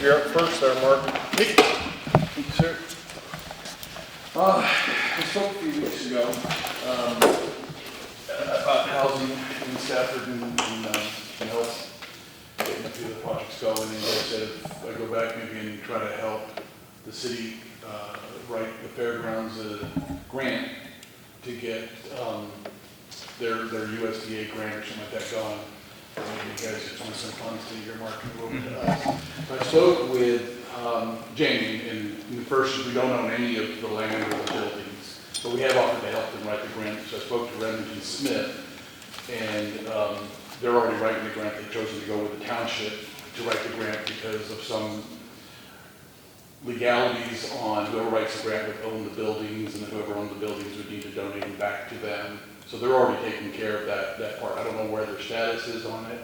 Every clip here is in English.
You're up first there, Mark. Thank you, sir. I spoke a few weeks ago about housing in Stafford and getting a few of the projects going, and I said if I go back maybe and try to help the city write the fairgrounds grant to get their USDA grant or something like that going. Maybe you guys just want some funds to earmark a little bit of us. I spoke with Jamie, and first, we don't own any of the land or the buildings, but we have offered to help them write the grant. So I spoke to Remington Smith, and they're already writing the grant. They've chosen to go with the township to write the grant because of some legalities on whoever writes the grant would own the buildings, and then whoever owned the buildings would need to donate them back to them. So they're already taking care of that part. I don't know where their status is on it.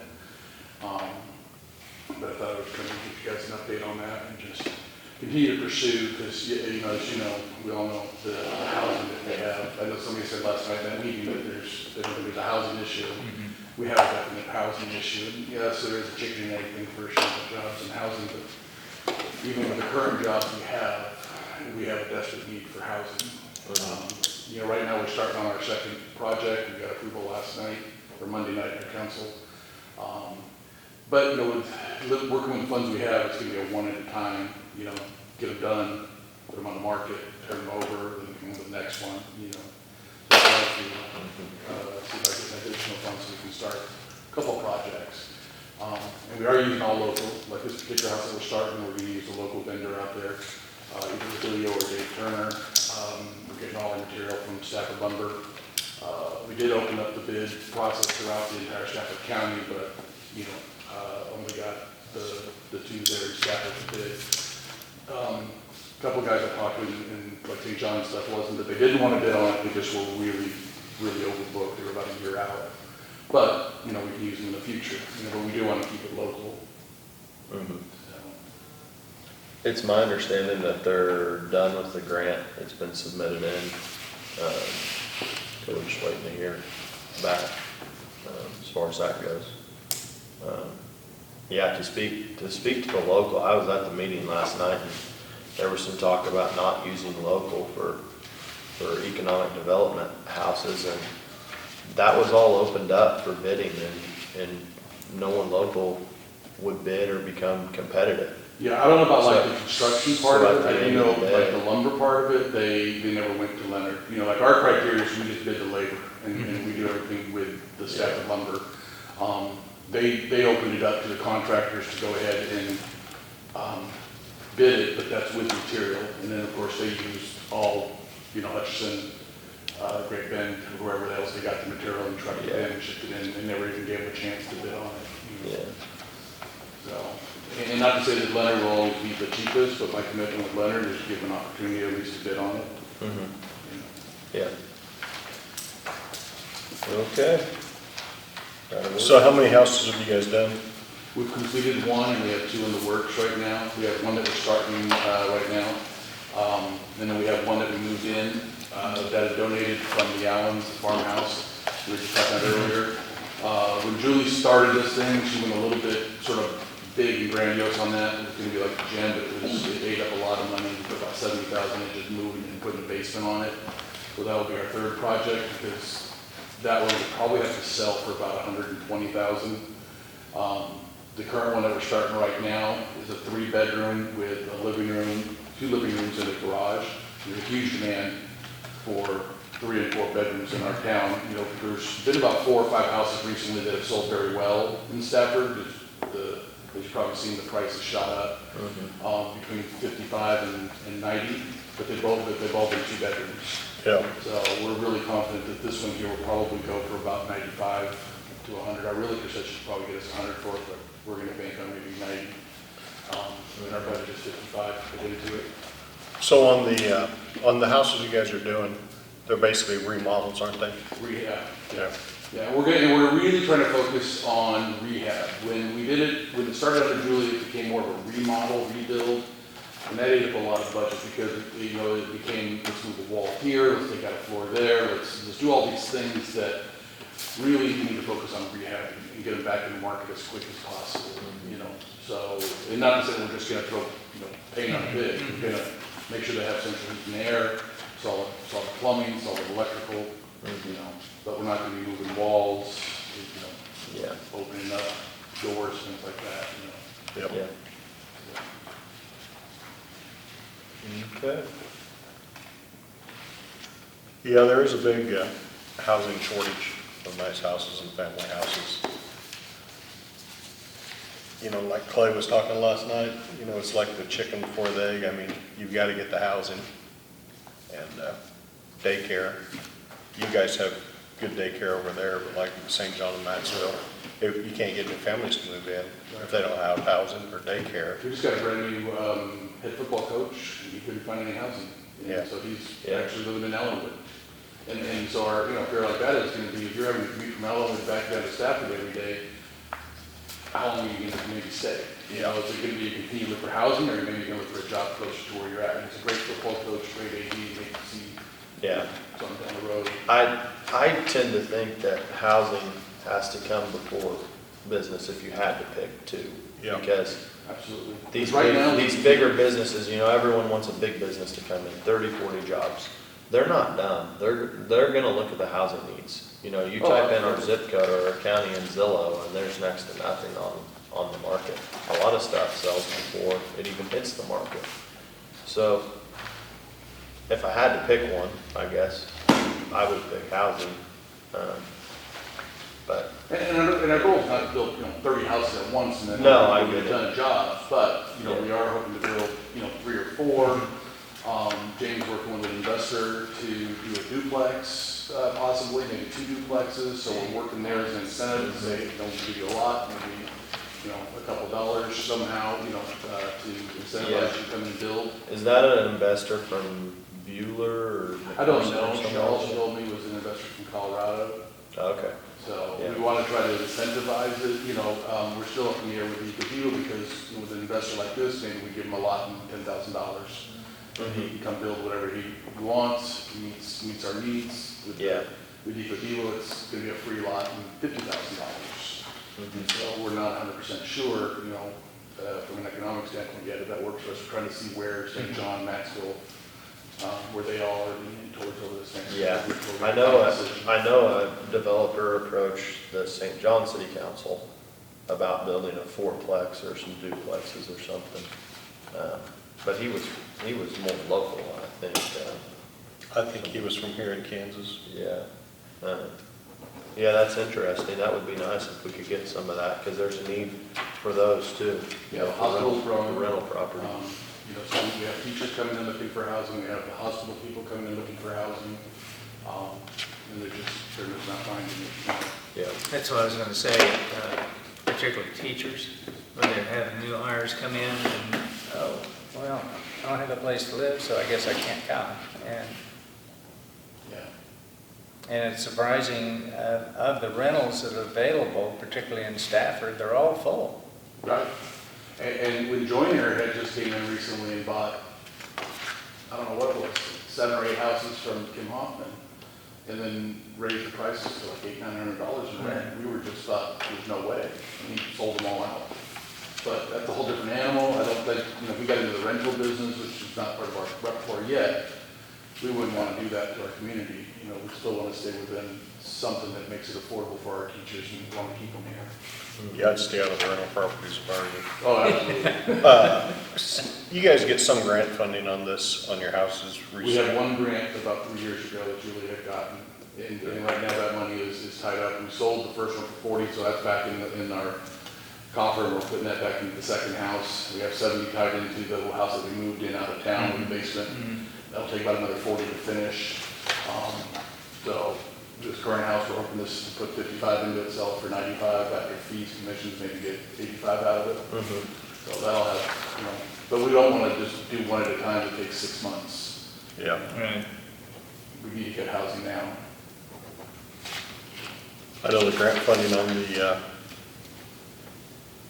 But I thought I would come and give you guys an update on that and just continue to pursue, because, you know, as you know, we all know the housing that we have. I know somebody said last night in that meeting that there's a housing issue. Mm-hmm. We have a definite housing issue. And yes, there is a chicken and egg thing for jobs and housing, but even with the current jobs we have a desperate need for housing. You know, right now we're starting on our second project. We got approval last night, or Monday night at council. But, you know, with working with the funds we have, it's going to be a one at a time, you know, get them done, put them on the market, turn them over, then come with the next one, you know. So I'd like to see if I get some additional funds so we can start a couple projects. And we are using all local, like this particular house that we're starting, we're going to use a local vendor out there, either Julio or Dave Turner. We're getting all our material from Stafford Lumber. We did open up the bid process throughout the entire Stafford County, but, you know, only got the two there in Stafford to bid. A couple of guys I talked to, and like St. John and stuff, wasn't that they didn't want to bid on it, they just were really, really overbooked. They were about a year out. But, you know, we can use them in the future, you know, but we do want to keep it local. Mm-hmm. So. It's my understanding that they're done with the grant. It's been submitted in. So we're just waiting to hear back as far as that goes. Yeah, to speak to the local, I was at the meeting last night, and there was some talk about not using local for economic development houses, and that was all opened up for bidding, and no one local would bid or become competitive. Yeah, I don't know about like the construction part of it. I do know like the lumber part of it, they never went to Leonard. You know, like our criteria is we just bid the labor, and we do everything with the Stafford Lumber. They opened it up to the contractors to go ahead and bid it, but that's with material. And then of course they used all, you know, Hutchison, Great Bend, whoever else, they got the material and trucked it in and shipped it in, and never even gave them a chance to bid on it. You know? Yeah. So, and not to say that Leonard will always be the cheapest, but my commitment with Leonard is to give an opportunity at least to bid on it. Mm-hmm. Yeah. Okay. So how many houses have you guys done? We've completed one, and we have two in the works right now. We have one that we're starting right now. And then we have one that we moved in that is donated from the Allens farmhouse. We were just talking about earlier. When Julie started this thing, she went a little bit sort of big and grandiose on that. It was going to be like a gym, but it ate up a lot of money. We put about $70,000 into just moving and putting a basement on it. So that will be our third project, because that one will probably have to sell for about $120,000. The current one that we're starting right now is a 3-bedroom with a living room, 2 living rooms and a garage. There's a huge demand for 3 and 4 bedrooms in our town. You know, there's been about 4 or 5 houses recently that have sold very well in Stafford. As you've probably seen, the price has shot up between 55 and 90, but they've all been 2 bedrooms. Yeah. So we're really confident that this one here will probably go for about 95 to 100. Our realtor said she'd probably get us 100 for it, but we're going to bank on maybe 90. And our budget is 55 to get into it. So on the houses you guys are doing, they're basically remodels, aren't they? Rehab. Yeah. Yeah, we're really trying to focus on rehab. When it started under Julie, it became more of a remodel, rebuild, and that ate up a lot of budget, because you know, it became, let's move the wall here, let's take out a floor there, let's do all these things that really you need to focus on rehab and get them back in the market as quick as possible. You know, so and not to say we're just gonna throw, paint on a bid, we're gonna make sure they have central heat and air, solid plumbing, solid electrical, but we're not gonna be moving walls, Yeah, opening up doors, things like that, Yep. yeah. Okay. Yeah, there is a big housing shortage of nice houses and family houses. Like Clay was talking last night, it's like the chicken before the egg. I mean, you've got to get the housing and daycare. You guys have good daycare over there, but like in St. John and Maxville, if you can't get new families to move in if they don't have housing or daycare. We just got a brand new head football coach, and he couldn't find any housing. Yeah. So he's Yeah. actually living in Ellenwood. And so our, if you're like that, is gonna be, if you're having to commute from Ellenwood back down to Stafford every day, how long are you gonna maybe stay? Is it gonna be you continue to look for housing, or maybe you're gonna look for a job closer to where you're at? And it's a great football coach, great AD, make you see Yeah. something down the road. I tend to think that housing has to come before business if you had to pick two. Yeah. Because Absolutely. these Right now, these bigger businesses, everyone wants a big business to come in, 30, 40 jobs. They're not done. They're gonna look at the housing needs. You Oh, type in our absolutely. zip code or our county in Zillow, and there's next to nothing on the market. A lot of stuff sells before it even hits the market. So if I had to pick one, I guess, I would pick housing. But, And our goal is not to build, 30 houses at once and then. No, I we've get it. done jobs, but, Yeah. we are hoping to build, 3 or 4. James working with an investor to do a duplex, possibly, maybe 2 duplexes, so we're working there as an incentive to say, don't give you a lot, maybe, a couple dollars somehow, to incentivize Yeah. you to come and build. is that an investor from Bueller or? I don't or know, somewhere all else? she told me was an investor from Colorado. Okay, So Yeah. we want to try to incentivize it, we're still up in the air with EcoView because with an investor like this, maybe we give him a lot and $10,000. And he can come build whatever he wants, meets our needs. Yeah. With EcoView, it's going to be a free lot and $50,000. So we're not 100% sure, from an economic standpoint yet, if that works for us. We're trying to see where St. John, Maxville, where they all are leaning towards over this next. yeah. which will I be know a decision. I know a developer approached the St. John City Council about building a fourplex or some duplexes or something. But he was more local, I think. I think he was from here in Kansas. Yeah. Yeah, that's interesting. That would be nice if we could get some of that, because there's a need for those too. Yeah, for hospitals rental- growing. for rental property. So we have teachers coming in looking for housing, we have the hospital people coming in looking for housing, and they're just not finding it. Yeah. That's what I was gonna say, particularly teachers, when they're having new hires come in and, oh, well, I don't have a place to live, so I guess I can't come. Yeah. And it's surprising, of the rentals that are available, particularly in Stafford, they're all full. Right. And when Joyner had just came in recently and bought, I don't know what it was, 7 or 8 houses from Kim Hoffman, and then raised the prices to like $800-900 in rent, we were just thought, there's no way, and he sold them all out. But that's a whole different animal. I don't think, if we got into the rental business, which is not part of our repertoire yet, we wouldn't want to do that to our community. We still want to stay within something that makes it affordable for our teachers and we want to keep them here. Yeah, I'd stay out of the rental properties if I were you. Oh, absolutely. You guys get some grant funding on this, on your houses recently? We had one grant about 3 years ago that Julie had gotten, and right now that money is tied up. We sold the first one for 40, so that's back in our coffer, and we're putting that back into the second house. We have 70 tied into the little house that we moved in out of town with the basement. That'll take about another 40 to finish. So this current house, we're hoping this to put 55 into it, sell it for 95, after fees, commissions, maybe get 85 out of it. So that'll have, but we don't want to just do one at a time. It takes 6 months. Yeah. Right. We need to get housing now. I know the grant funding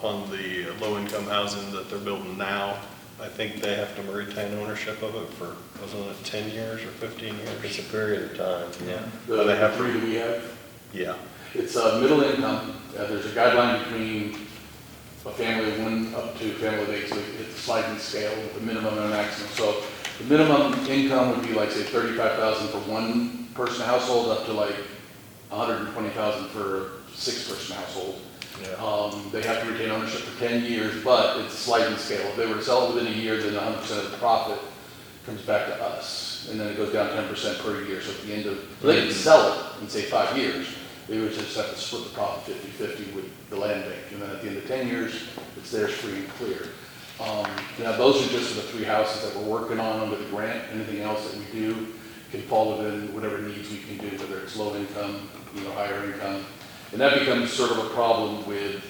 on the low-income housing that they're building now, I think they have to retain ownership of it for, wasn't it 10 years or 15 It's years? a period of time. Yeah. The They have 3 that we have, Yeah, it's middle income. There's a guideline between a family of one up to a family of eight, so it's a sliding scale with a minimum and a maximum. So the minimum income would be like, say, 35,000 for one person household, up to like 120,000 for a six-person household. They have to retain ownership for 10 years, but it's a sliding scale. If they were to sell it within a year, then 100% of the profit comes back to us. And then it goes down 10% per year. So at the end of, they can sell it in say 5 years. They would just have to split the profit 50-50 with the land bank. And then at the end of 10 years, it's theirs free and clear. Now those are just the 3 houses that we're working on under the grant. Anything else that we do can fall within whatever needs we can do, whether it's low income, higher income. And that becomes sort of a problem with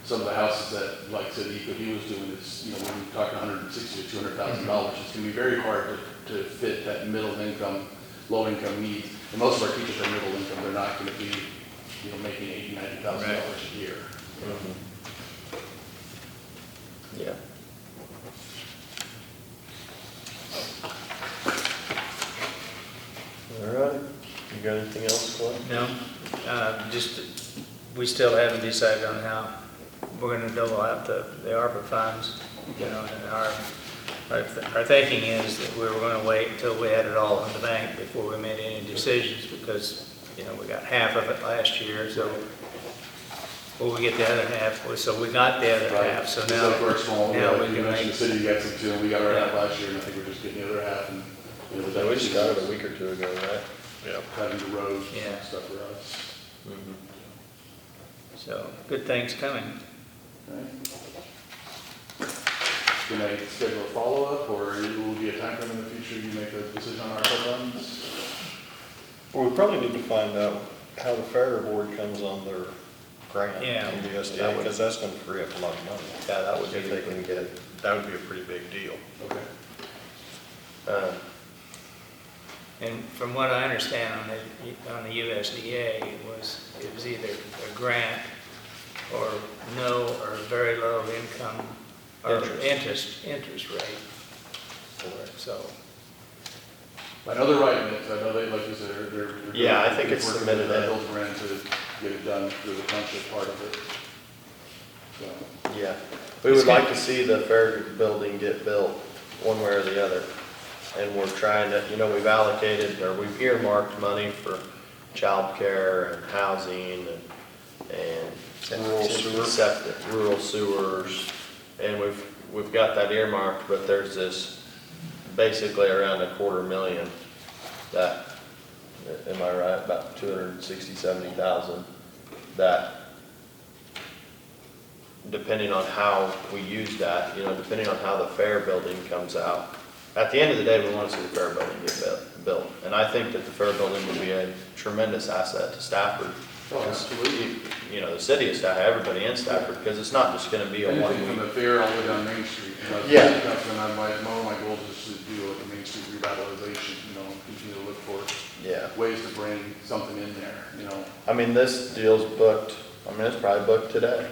some of the houses that, like I said, he was doing is, when you're talking $160,000 to $200,000, it's going to be very hard to fit that middle income, low income needs. And most of our teachers are middle income. They're not going to be, making $80,000, $90,000 a year. Yeah. All right, you got anything else, Clint? No, we still haven't decided on how we're gonna dole out the ARPA funds, and our thinking is that we were gonna wait until we had it all in the bank before we made any decisions, because, we got half of it last year, so will we get the other half? So we got the other half, so now, It's like we're small, now we you can mentioned make, the city got some too, and we got our half Yeah. last year, and I think we're just getting the other half, and, Yeah, we just got it a week or two ago, right? Yeah. cutting the roads Yeah. and stuff for us. so, good things coming. Okay. Can I schedule a follow-up, or will be a time frame in the future you make a decision on our funds? Well, we probably need to find out how the fair board comes on their grant Yeah. from the USDA, because that's gonna free up a lot of money. Yeah, that would be If they pretty can good. That would be a pretty big deal. Okay. And from what I understand on the USDA, it was either a grant or no or very low income or interest rate for it, so. I know they're writing it, so I know they, like you said, they're. Yeah, I think it's working submitted with in. Bill's grant to get it done through the township part of it. So, Yeah, we would like to see the fair building get built one way or the other. And we're trying to, we've allocated, or we've earmarked money for childcare and housing and Rural sewer. septic, rural sewers. And we've got that earmarked, but there's this basically around $250,000 that, am I right, about 270,000 that, depending on how we use that, depending on how the fair building comes out. At the end of the day, we want to see the fair building get built. And I think that the fair building would be a tremendous asset to Stafford. Oh, absolutely. The city of Stafford, everybody in Stafford, because it's not just going to be a one Anything from week. the fair all the way down Main Street. Yeah. That's when one of my goals is to do like a Main Street revitalization, continue to look for Yeah. ways to bring something in there, I mean, this deal's booked, it's probably booked today.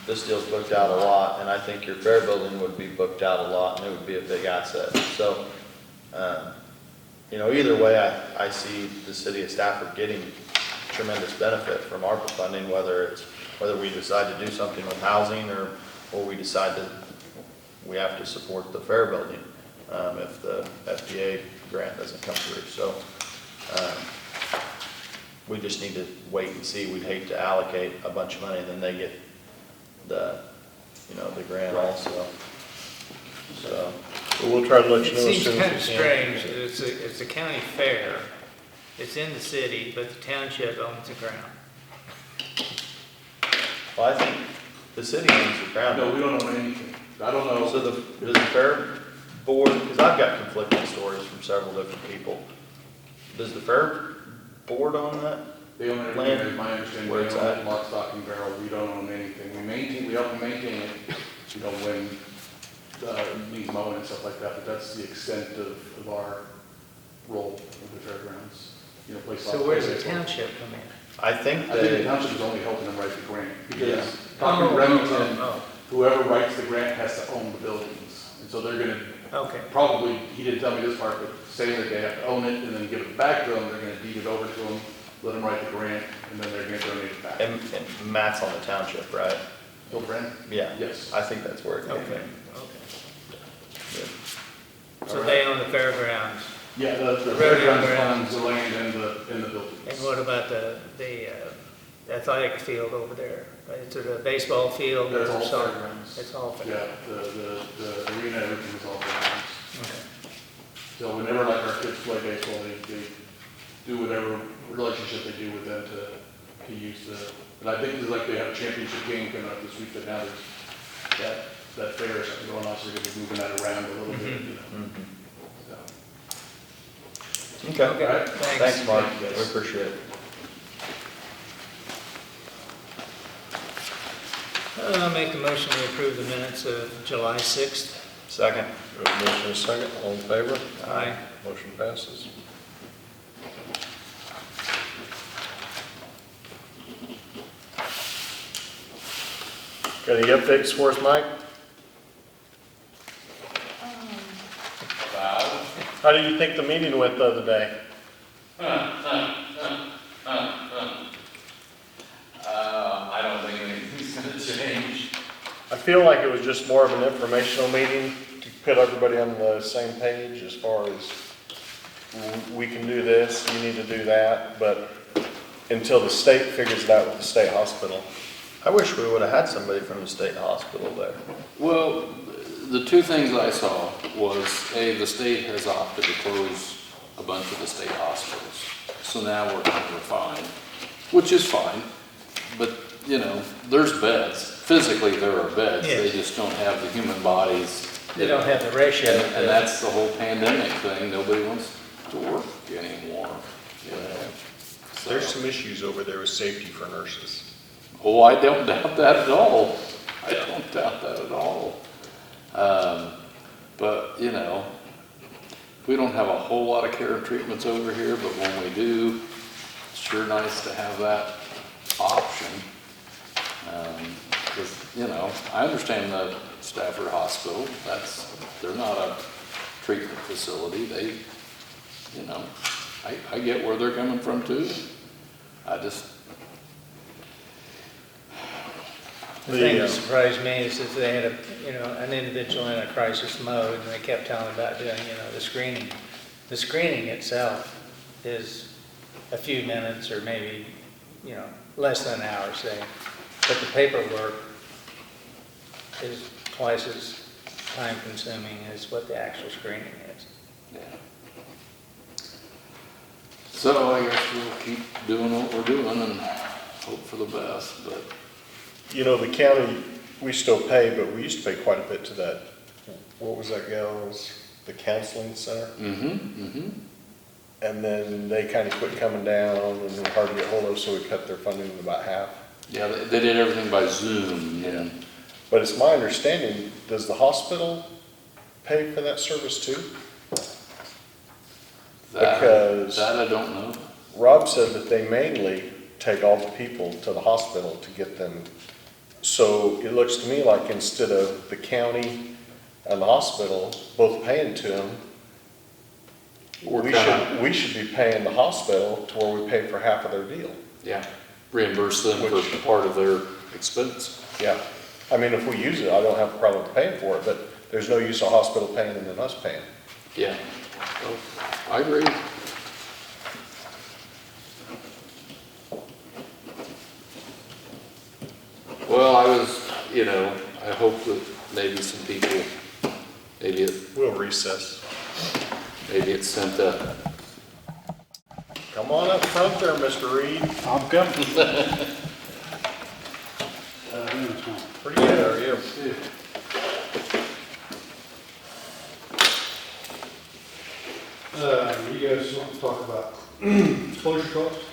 This deal's booked out a lot, and I think your fair building would be booked out a lot, and it would be a big asset. So, either way, I see the city of Stafford getting tremendous benefit from ARPA funding, whether we decide to do something with housing or we decide that we have to support the fair building, if the FDA grant doesn't come through. So, we just need to wait and see. We'd hate to allocate a bunch of money and then they get the grant also. So, But we'll try to let It you know as seems soon kind of as we can. strange, it's a county fair, it's in the city, but the township owns the ground. well, I think the city owns the ground. No, we don't own anything. I don't know. So does the fair board, because I've got conflicting stories from several different people. Does the fair board own that? They own everything, Land, as my understanding, where they it's own at. it, lock, stock, and barrel, we don't own anything. We help them maintain it, when, needs mowing and stuff like that, but that's the extent of our role of the fairgrounds. Place So lock, where does the place it. township come in? I think I think the they, township is only helping them write the grant, Yeah. because talking to Remington, Oh, whoever writes the grant has to own the buildings. And so they're gonna, okay, probably, he didn't tell me this part, but say that they have to own it and then give it back to them, they're gonna deed it over to them, let them write the grant, and then they're gonna donate it back. and Matt's on the township, right? Hillbrand? Yeah. Yes. I think that's where it came Okay, from. okay. So they own the fairgrounds. Yeah, the Rodeo fairgrounds grounds. funds the land and the buildings. And what about the athletic field over there? Is it a baseball field or That's all something? fairgrounds. It's all Yeah, fairgrounds. the arena, everything is all fairgrounds. Okay. So whenever like our kids play baseball, they do whatever relationship they do with them to use and I think it's like they have a championship game coming up this week, but now there's that fair or something going on, so they're gonna be moving that around a little bit, you know. So, Okay. Okay, All right. Thanks, Mark. Yes. We appreciate it. I'll make the motion to approve the minutes of July 6th. Second. We have a motion and a second, all in favor? Aye. Motion passes. Got any updates for us, Mike? How did you think the meeting went the other day? I don't think anything's gonna change. I feel like it was just more of an informational meeting to put everybody on the same page as far as we can do this, you need to do that, but until the state figures it out with the state hospital. I wish we would have had somebody from the state hospital there. Well, the two things I saw was, A, the state has opted to close a bunch of the state hospitals. So now we're fine, which is fine, but, you know, there's beds. Physically, there are beds. Yes. They just don't have the human bodies. They don't have the ratio. And that's the whole pandemic thing. Nobody wants to work anymore, you know. So- There's some issues over there with safety for nurses. Oh, I don't doubt that at all. I don't doubt that at all. But, you know, we don't have a whole lot of care and treatments over here, but when we do, it's sure nice to have that option. Because, you know, I understand the Stafford Hospital, they're not a treatment facility. They, you know, I get where they're coming from too. The thing that surprised me is that they had an individual in a crisis mode, and they kept telling about doing, the screening. The screening itself is a few minutes or maybe, less than an hour, say. But the paperwork is twice as time consuming as what the actual screening is. Yeah. So I guess we'll keep doing what we're doing and hope for the best, but. You know, the county, we still pay, but we used to pay quite a bit to that, what was that gal's, the counseling center? And then they kind of quit coming down and were hard to get hold of, so we cut their funding to about half. Yeah, they did everything by Zoom. And But it's my understanding, does the hospital pay for that service too? Because- that I don't know. Rob said that they mainly take all the people to the hospital to get them. So it looks to me like instead of the county and the hospital both paying to them, we should be paying the hospital to where we pay for half of their deal. Yeah, reimburse them Which- for part of their expense. Yeah, I mean, if we use it, I don't have a problem with paying for it, but there's no use of hospital paying and then us paying. Yeah, well, I agree. Well, I hope that maybe some people, maybe We'll recess. it's sent a, Come on up front there, Mr. Reed. I'm coming. Pretty good, how are you? You guys want to talk about closure costs?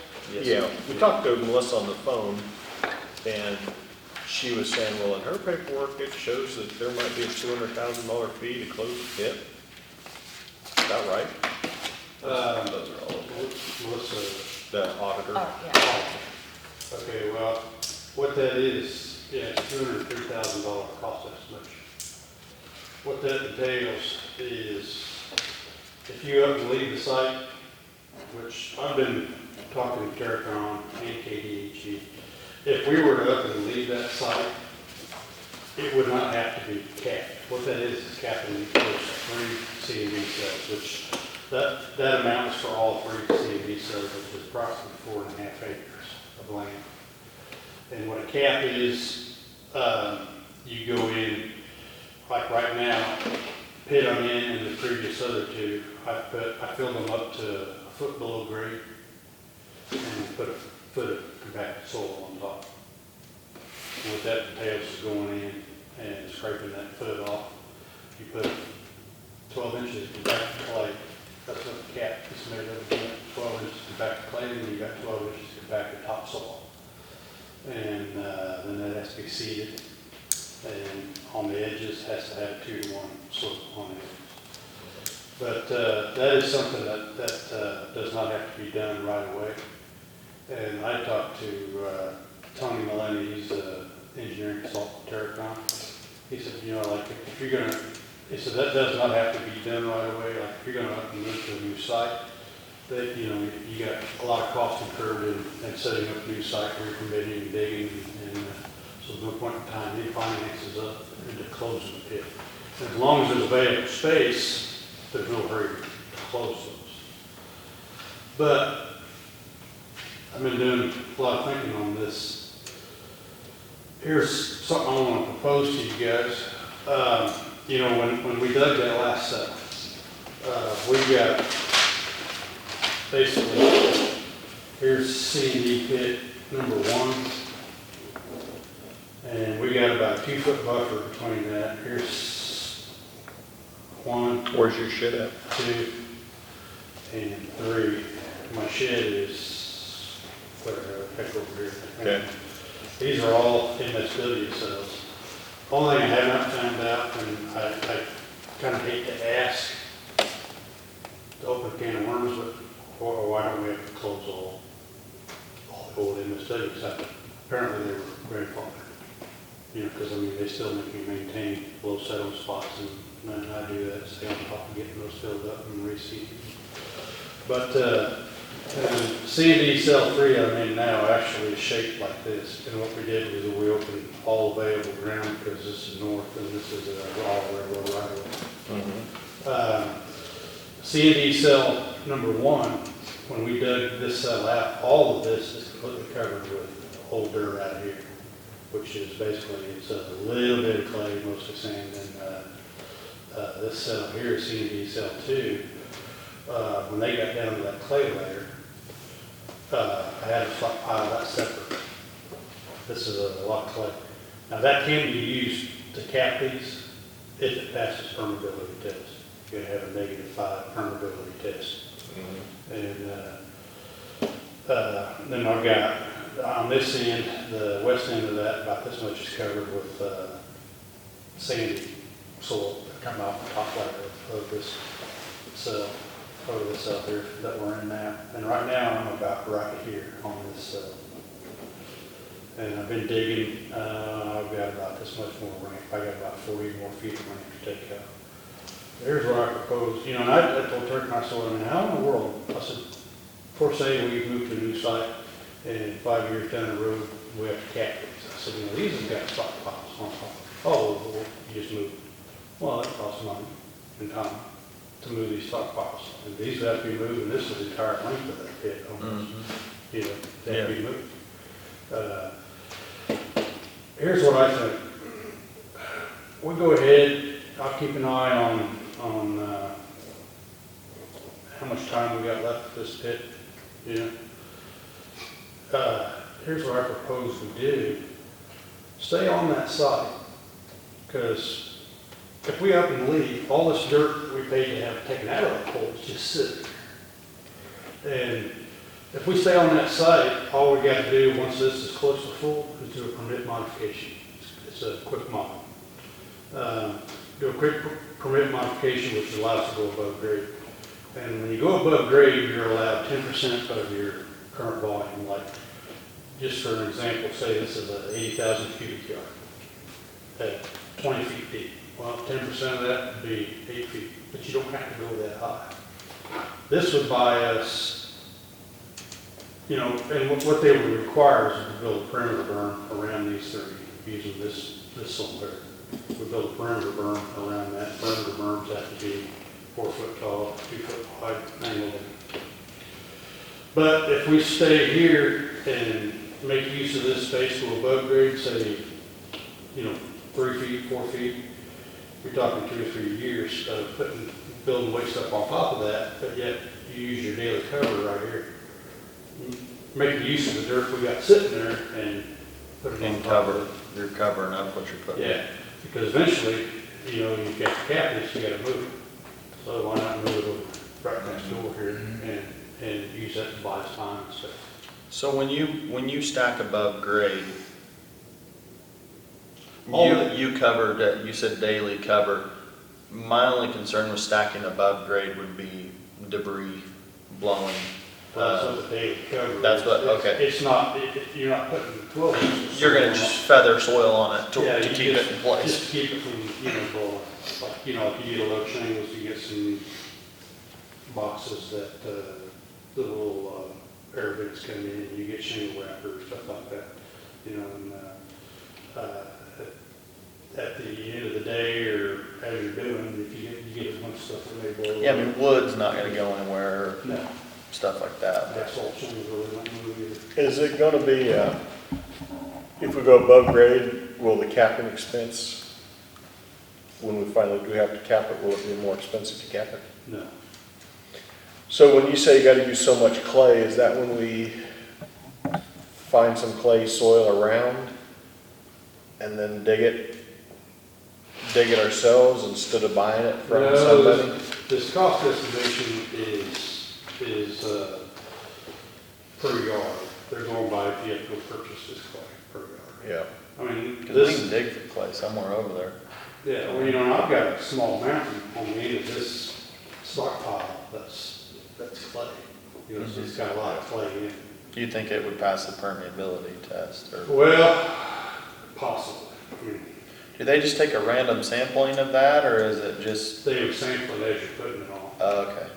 Yeah, we talked to Melissa on the phone, and she was saying, well, in her paperwork, it shows that there might be a $200,000 fee to close the pit. Is that right? Those are all, Melissa. the auditor. Oh, yeah. Okay, well, what that is, yeah, it's $203,000 cost estimate. What that entails is if you up and leave the site, which I've been talking to Terracon and KDHE, if we were to up and leave that site, it would not have to be capped. What that is capping those 3 C and D cells, which that amounts for all 3 C and D cells, which is approximately 4.5 acres of land. And what a cap is, you go in, like right now, pit I'm in and the previous other 2, I filled them up to a foot below grade and put a foot of compacted soil on top. And what that entails is going in and scraping that foot off. You put 12 inches of compacted clay. That's what the cap is made of. You got 12 inches of compacted clay, and you got 12 inches of compacted topsoil. And then that has to be seeded. And on the edges has to have a 2-to-1 slope on the edges. But that is something that does not have to be done right away. And I talked to Tony Maloney, he's an engineering consultant at Terracon. He said, you know, like if you're gonna, he said that does not have to be done right away. Like if you're gonna move to a new site, that, you know, you got a lot of cost incurred in setting up a new site, recommitting and digging, and so there's no point in time any finances up into closing the pit. And as long as there's available space, there's no hurry to close those. But I've been doing a lot of thinking on this. Here's something I want to propose to you guys. You know, when we dug that last set, we got basically, here's C and D pit number 1. And we got about a 2-foot buffer between that. Here's 1, Where's your shed at? 2, and 3. My shed is, whatever, heck over here. Okay. These are all MSW cells. Only thing I have not found out, and I kind of hate to ask, to open a can of worms, but why don't we have to close all the old MSW? Because apparently they were grandfathered. You know, because I mean, they still make me maintain low settling spots, and I do that, stay on top of getting those filled up and reseeded. But C and D cell 3 I'm in now actually is shaped like this. And what we did was we opened all available ground, because this is north and this is all railroad right away. C and D cell number 1, when we dug this cell out, all of this is completely covered with old dirt out here, which is basically, it's a little bit of clay, mostly sand, and this cell here, C and D cell 2, when they got down to that clay layer, I had to stockpile that separate. This is a lot of clay. Now that can be used to cap these if it passes permeability test. You gotta have a -5 permeability test. And then I've got, on this end, the west end of that, about this much is covered with sandy soil that come off the top layer of this cell, over this cell here that we're in now. And right now I'm about right here on this cell. And I've been digging, I've got about this much more ramp. I got about 40 more feet of ramp to take out. There's what I propose. You know, and I told Turk, I said, I mean, how in the world? I said, for say we move to a new site, and 5 years down the road, we have to cap these. I said, you know, these have got stockpiles on top. Oh, well, you just move. Well, that costs money and time to move these stockpiles. And these have to be moved, and this is the entire length of that pit almost. You know, they have to be moved. Here's what I think. We go ahead, I'll keep an eye on how much time we got left for this pit, you know. Here's what I propose we do. Stay on that site, because if we up and leave, all this dirt we paid to have taken out of that hole is just sitting there. And if we stay on that site, all we got to do once this is close to full is do a permit modification. It's a quick mod. Do a quick permit modification, which allows to go above grade. And when you go above grade, you're allowed 10% of your current volume. Like, just for an example, say this is an 80,000 cubic yard at 20 feet deep. Well, 10% of that would be 8 feet, but you don't have to go that high. This would buy us, you know, and what they would require is to build a perimeter berm around these 30 using this soil here. build a perimeter berm around that. Perimeter berms have to be 4 foot tall, 2 foot wide, angled. But if we stay here and make use of this space to above grade, say, 3 feet, 4 feet, you're talking 2 or 3 years of building weight stuff on top of that, but yet you use your daily cover right here. Make use of the dirt we got sitting there and put it on And top of cover, it. you're covering up what you're putting. Yeah, because eventually, you've got the cabinets, you gotta move it. So why not move it over right next door here and use that to buy us time and stuff. So when you stack above grade, All you covered, you said daily cover. My only concern with stacking above grade would be debris blowing. That's what the daily cover is. that's what- okay. It's not, you're not putting 12 inches. You're gonna just feather soil on it Yeah, to you keep just- it in place. Just keep it from, blowing. Like, if you get a low shingles, you get some boxes that, the little, air vents come in, you get shingle wrapper, stuff like that, and, at the end of the day, or as you're doing, if you get a bunch of stuff that may blow. Yeah, I mean, wood's not gonna go anywhere, No, stuff like that. asphalt shingles really don't move either. Is it gonna be, if we go above grade, will the capping expense, when we finally do have to cap it, will it be more expensive to cap it? No. So when you say you gotta use so much clay, is that when we find some clay soil around and then dig it ourselves instead of buying it from No, somebody? this cost estimation is per yard. They're going by if you have to go purchase this clay per yard. Yeah. I mean, Cause we this, can dig for clay somewhere over there. yeah, well, and I've got a small mountain on the end of this stockpile that's clay. So it's got a lot of clay in it. Do you think it would pass the permeability test, or Well, possibly. I mean, do they just take a random sampling of that, or is it just, they would sample it as you're putting it on, okay,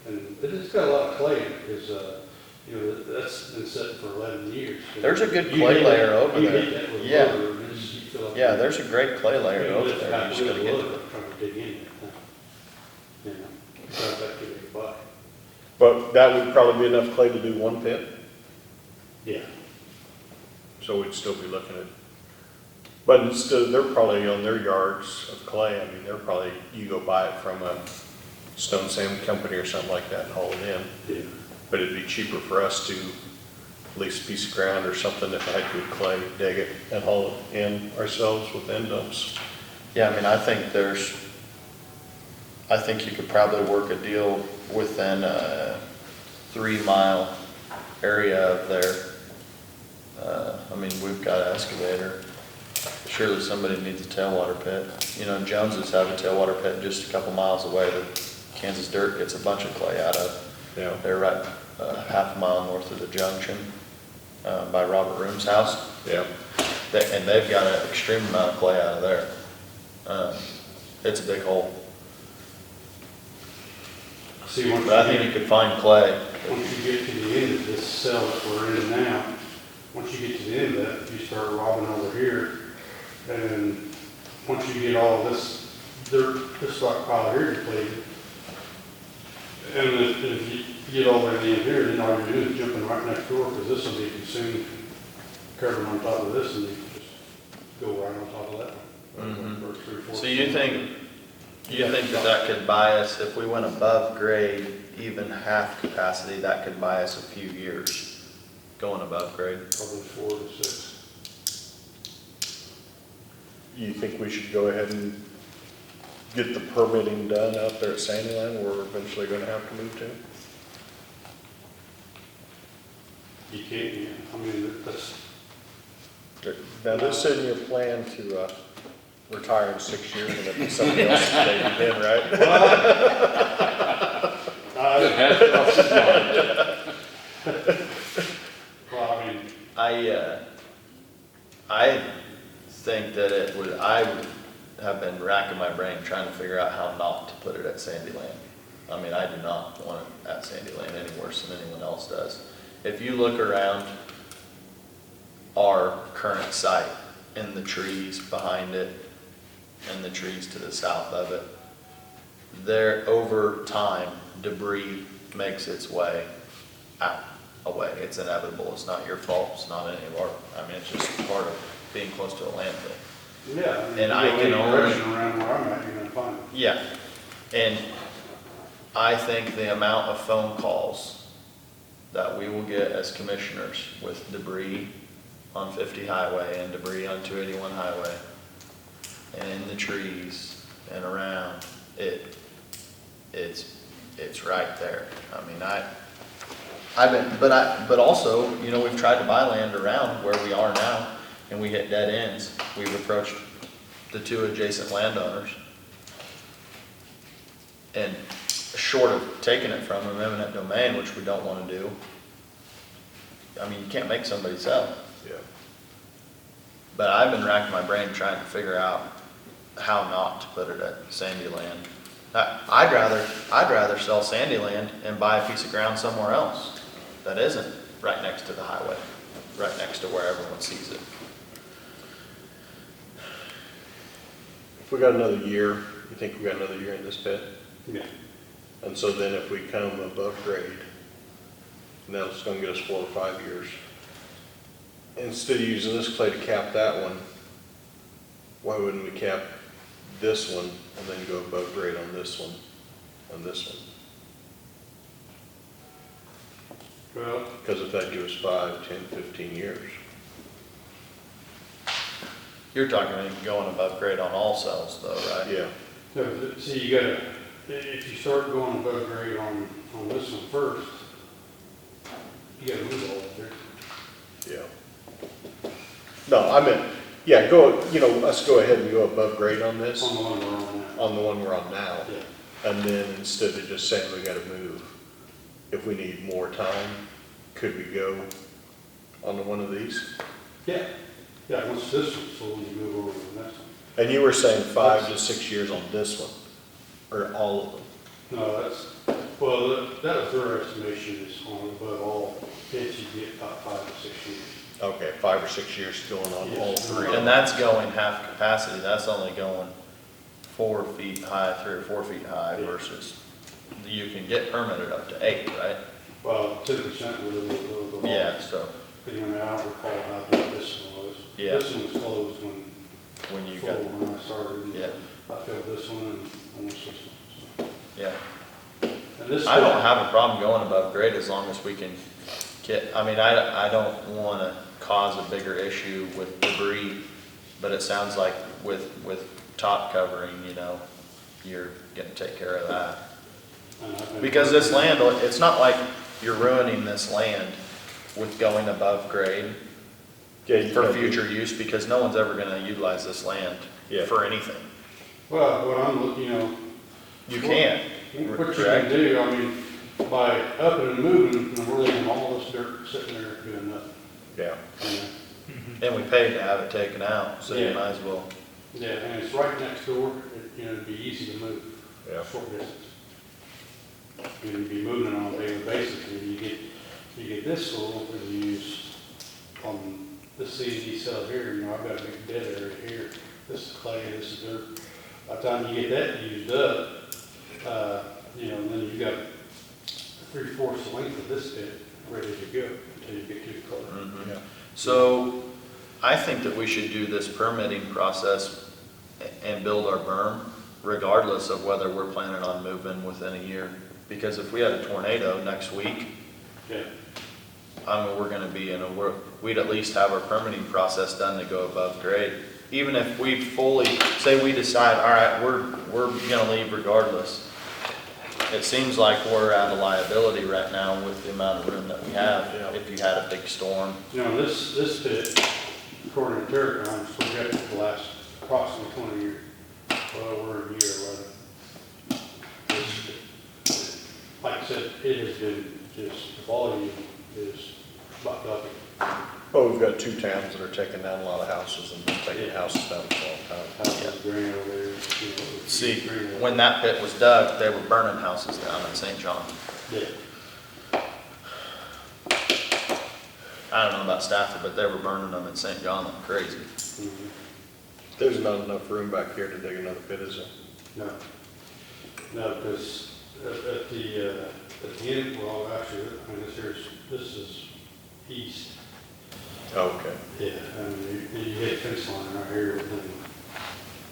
and it's got a lot of clay in it, because, that's been sitting for 11 years. There's a good You clay hit layer that- over you there. hit that with a Yeah. loader, and it's- you feel like yeah, there's a great clay layer you over lift there, you half just with gotta a get to loader it. trying to dig in there. Because that could be a buy. But that would probably be enough clay to do one pit, Yeah. so we'd still be looking at, but instead, they're probably on their yards of clay, I mean, they're probably, you go buy it from a stone sand company or something like that and haul it in. Yeah. But it'd be cheaper for us to lease a piece of ground or something that had good clay, dig it and haul it in ourselves with end dumps. Yeah, I mean, I think you could probably work a deal within a 3-mile area of there. I mean, we've got an excavator. Surely somebody needs a tailwater pit. Joneses have a tailwater pit just a couple miles away that Kansas Dirt gets a bunch of clay out of. Yeah. They're right, half a mile north of the junction, by Robert Room's house. Yeah. And they've got an extreme amount of clay out of there. It's a big hole. See, once But I think you could find clay. once you get to the end of this cell that we're in now, once you get to the end of that, you start robbing over here, and once you get all this dirt, this stockpile here depleted, and if you get all the way to the end here, then all you're doing is jumping right next door, because this will be consumed, covered on top of this, and you just go right on top of that one. Mhm. Or 3/4. So you think that could buy us, if we went above grade, even half capacity, that could buy us a few years going above grade? Probably 4 to 6. You think we should go ahead and get the permitting done out there at Sandyland, where we're eventually gonna have to move to? You can't, yeah. I mean, that's, Now, this isn't your plan to retire in 6 years and it'll be somebody else's baby then, right? It has crossed his mind. well, I mean, I think that I would have been racking my brain trying to figure out how not to put it at Sandyland. I mean, I do not want it at Sandyland any worse than anyone else does. If you look around our current site, in the trees behind it, and the trees to the south of it, there, over time, debris makes its way out, away. It's inevitable. It's not your fault. It's not any of our, I mean, it's just part of being close to a landfill. Yeah. I mean, And I you go can any only- direction around where I'm at, you're gonna find it. Yeah, and I think the amount of phone calls that we will get as commissioners with debris on 50 highway and debris on 281 highway and in the trees and around, it's right there. I mean, but also, you know, we've tried to buy land around where we are now and we hit dead ends. We've approached the two adjacent landowners. And short of taking it from them, eminent domain, which we don't want to do, I mean, you can't make somebody sell. Yeah. But I've been racking my brain trying to figure out how not to put it at Sandyland. I'd rather sell Sandyland and buy a piece of ground somewhere else that isn't right next to the highway, right next to where everyone sees it. If we got another year, you think we got another year in this pit? Yeah. And so then if we come above grade, now it's gonna get us 4 or 5 years. Instead of using this clay to cap that one, why wouldn't we cap this one and then go above grade on this one, and this one? Well, Because if that gives us 5, 10, 15 years. You're talking going above grade on all cells though, right? Yeah, so, see, you gotta, if you start going above grade on this one first, you gotta move all of there. yeah. No, I meant, yeah, let's go ahead and go above grade on this, On the one we're on now. on the one we're on now. Yeah. And then instead of just saying we gotta move, if we need more time, could we go on to one of these? Yeah, yeah, once this one's full, you move over to the next one. And you were saying 5 to 6 years on this one, or all of them? No, well, that was their estimation is on above all pits, you get about 5 to 6 years. Okay, 5 or 6 years going on all Yes. three. And that's going half capacity, that's only going 4 feet high, 3 or 4 feet high versus, you can get permitted up to 8, right? Well, 10% would have the law. Yeah, so Depending on how I recall how big this one was. Yeah. This one was closed when you full got, when I started. Yeah. I filled this one and almost this one. yeah. So. And this I don't one- have a problem going above grade as long as we can get, I mean, I don't want to cause a bigger issue with debris, but it sounds like with top covering, you know, you're going to take care of that. and I've been- Because this land, it's not like you're ruining this land with going above grade Yeah, you for can't do- future use, because no one's ever going to utilize this land Yeah. for anything. Well, what I'm looking, You can't, what you can correct? do, I mean, by up and moving, and we're leaving all this dirt sitting there doing nothing. Yeah, you know. And we paid to have it taken out, so you Yeah. might as well. Yeah, and it's right next door, it'd be easy to move. Yeah. Short distance. You'd be moving it on a daily basis, and you get this full, and you use, on this C&D cell here, you know, I've got a big dead area here, this is clay, this is dirt. By the time you get that used up, you know, and then you've got 3/4 the length of this bit ready to go until you get to the color. Mhm. yeah. So I think that we should do this permitting process and build our berm regardless of whether we're planning on moving within a year. Because if we had a tornado next week, Yeah, I mean, we're gonna be we'd at least have our permitting process done to go above grade. Even if we fully, say we decide, all right, we're gonna leave regardless. It seems like we're out of liability right now with the amount of room that we have. Yeah. If you had a big storm, you know, this pit, according to Terracon, is projected to last approximately 20 years. Well, we're in year 11. Like I said, it has been just, the volume is bucked up. Well, we've got 2 towns that are taking down a lot of houses and been taking houses down for a long time. Houses, green over there, you know. see, green. when that pit was dug, they were burning houses down in St. John. Yeah, I don't know about Stafford, but they were burning them in St. John like crazy. mhm. There's not enough room back here to dig another pit, is there? No. No, because at the end, well, actually, I mean, this is east. Okay. Yeah, and you hit fence line right here, and then,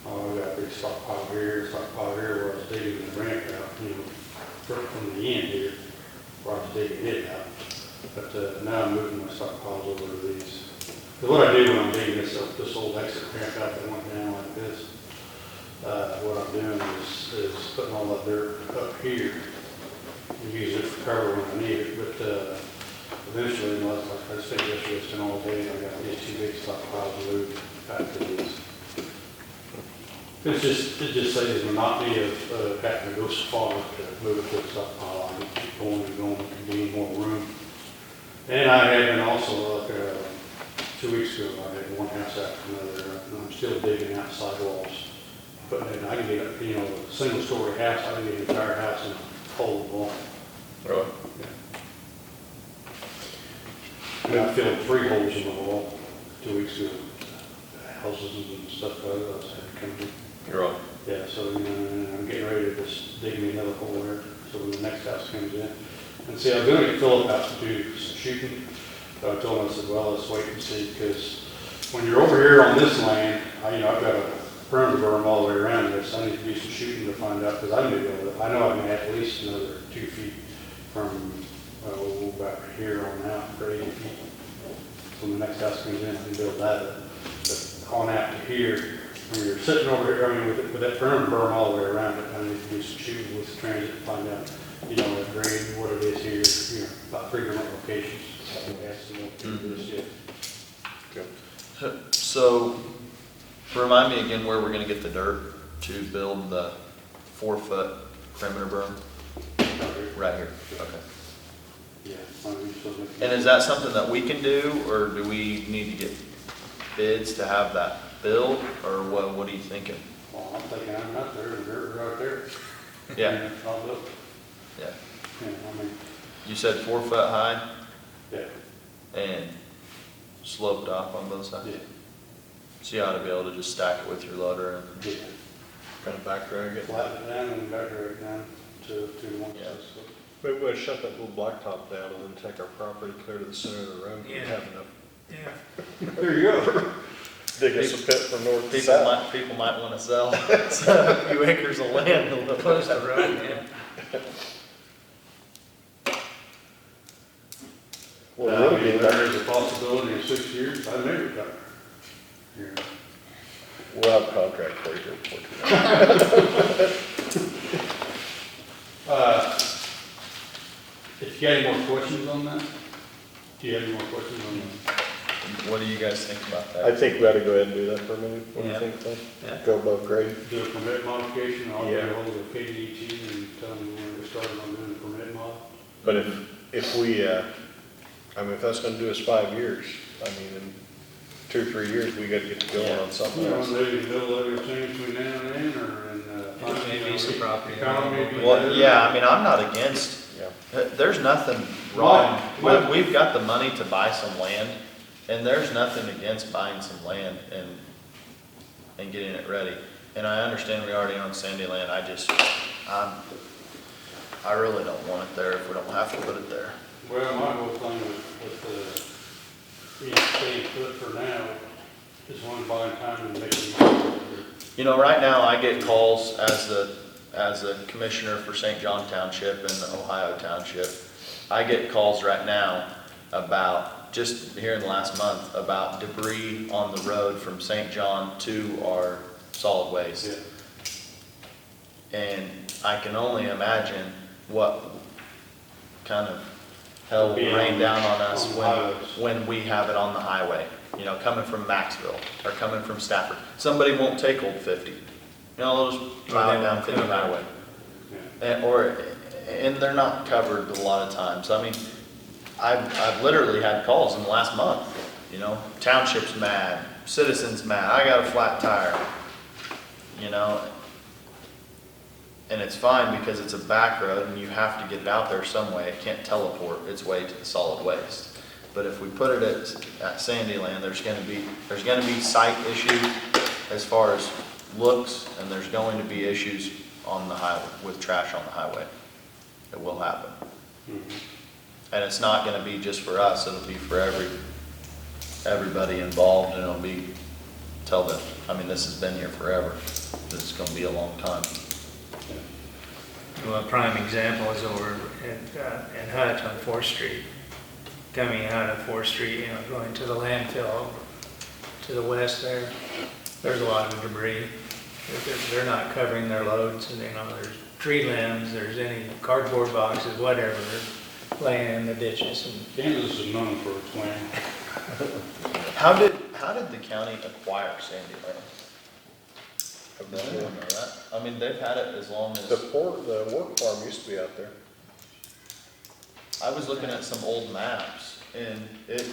oh, I got a big stockpile here, where I was digging the ramp out, you know, from the end here, where I was digging it out. But now I'm moving my stockpiles over to these. Because what I do when I'm digging this old exit ramp out that went down like this, what I'm doing is putting all that dirt up here and use it for cover when I need it. But eventually, like I said yesterday, it's been all day, and I got these two big stockpiles to move back to these. It just saves the monotony of having to go so far to move it to a stockpile. I can keep going and going to gain more room. And I had been also, like, 2 weeks ago, I had one house after another, and I'm still digging out sidewalls. But I can get, you know, a single story house, I can get an entire house in a hole in the wall. Really? And I filled 3 holes in the wall 2 weeks ago. Houses and stuff like that, I had to come in. You're right. Yeah, so, you know, I'm getting ready to just dig me another hole there, so when the next house comes in. And see, I was gonna get Philip out to do some shooting, but I told him, I said, well, let's wait and see, because when you're over here on this land, I've got a perimeter berm all the way around this. I need to do some shooting to find out, because I know I can add at least another 2 feet from, back here on out for 80 feet. So when the next house comes in, I can build that up. But on out to here, when you're sitting over here, I mean, with that perimeter berm all the way around it, I need to do some shooting with the transit to find out, you know, the grade, what it is here, you know, about 3 different locations. So I can add some more to this yet. Good. So, remind me again where we're gonna get the dirt to build the 4-foot perimeter berm? Right here, okay. Yeah. And is that something that we can do, or do we need to get bids to have that built, or what are you thinking? Well, I'm thinking I'm out there, and dirt right there. Yeah, I'll build. yeah. Yeah, I mean, You said 4 foot high yeah, and sloped off on both sides? yeah, So you ought to be able to just stack it with your loader and, yeah. Kind of back drag it. Flatten it down and back drag it down to one Yeah. side. So, Maybe we'll shut that little blacktop down and then take our property clear to the center of the road. We Yeah. have enough. Yeah. there you go. Dig us a pit from north to south. people might want to sell a few acres of land a little Close close to the road, yeah. Well, I mean, there is a possibility in 6 years, I may retire. Yeah. we'll have a contract for you here before too long. If you got any more questions on that? Do you have any more questions on that? What do you guys think about that? I think we ought to go ahead and do that for a minute. What do you Yeah. think, Phil? Yeah. Go above grade? Do a permit modification, I'll get Yeah. ahold of KDET and tell them when we started on doing the permit mod. But if we, I mean, if that's gonna do us 5 years, I mean, in 2 or 3 years, we gotta get to going on something You know, else. maybe build everything between now and then, or in, Maybe some property. Economy. Well, yeah, I mean, I'm not against, Yeah. there's nothing wrong. Right. We've got the money to buy some land, and there's nothing against buying some land and getting it ready. And I understand we already own Sandy land, I really don't want it there if we don't have to put it there. Well, my whole thing with being staying put for now is one buying time and making money. You know, right now, I get calls as a commissioner for St. John Township and Ohio Township. I get calls right now about, just here in the last month, about debris on the road from St. John to our solid waste. Yeah. And I can only imagine what kind of hell will rain down on us On the highways. when we have it on the highway. You know, coming from Maxville or coming from Stafford. Somebody won't take Old 50. You know, they'll just plow it down 50 highway. Yeah. And they're not covered a lot of times. I mean, I've literally had calls in the last month, you know, township's mad, citizens mad, I got a flat tire, you know. And it's fine because it's a back road and you have to get it out there some way. It can't teleport its way to the solid waste. But if we put it at Sandyland, there's gonna be site issues as far as looks, and there's going to be issues on the highway, with trash on the highway. It will happen. And it's not gonna be just for us, it'll be for everybody involved, and it'll be till the, I mean, this has been here forever. This is gonna be a long time. Well, a prime example is over in Hutch on 4th Street. Coming out of 4th Street, you know, going to the landfill to the west there, there's a lot of debris. They're not covering their loads, and, you know, there's tree limbs, there's any cardboard boxes, whatever, laying in the ditches. And Kansas is known for its land. How did the county acquire Sandy Lane? Does anyone know that? I mean, they've had it as long as, The work farm used to be out there. I was looking at some old maps, and it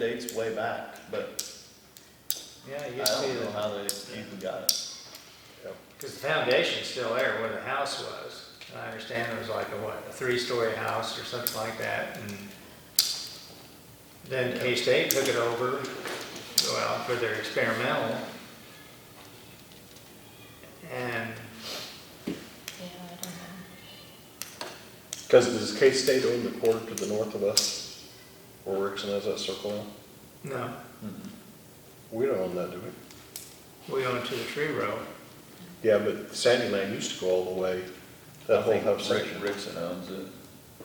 dates way back, but yeah, you I see don't know the, uh, how they even got it. because the foundation's still there where the house was. And I understand it was like a 3-story house or something like that, and then K-State took it over, well, for their experimental. And Yeah, I don't know. Because does K-State own the quarter to the north of us, where Rickson has that circle in? no, We don't own that, do we? we own to the tree row. Yeah, but Sandy Lane used to go all the way, that I whole think half section. Rickson owns it.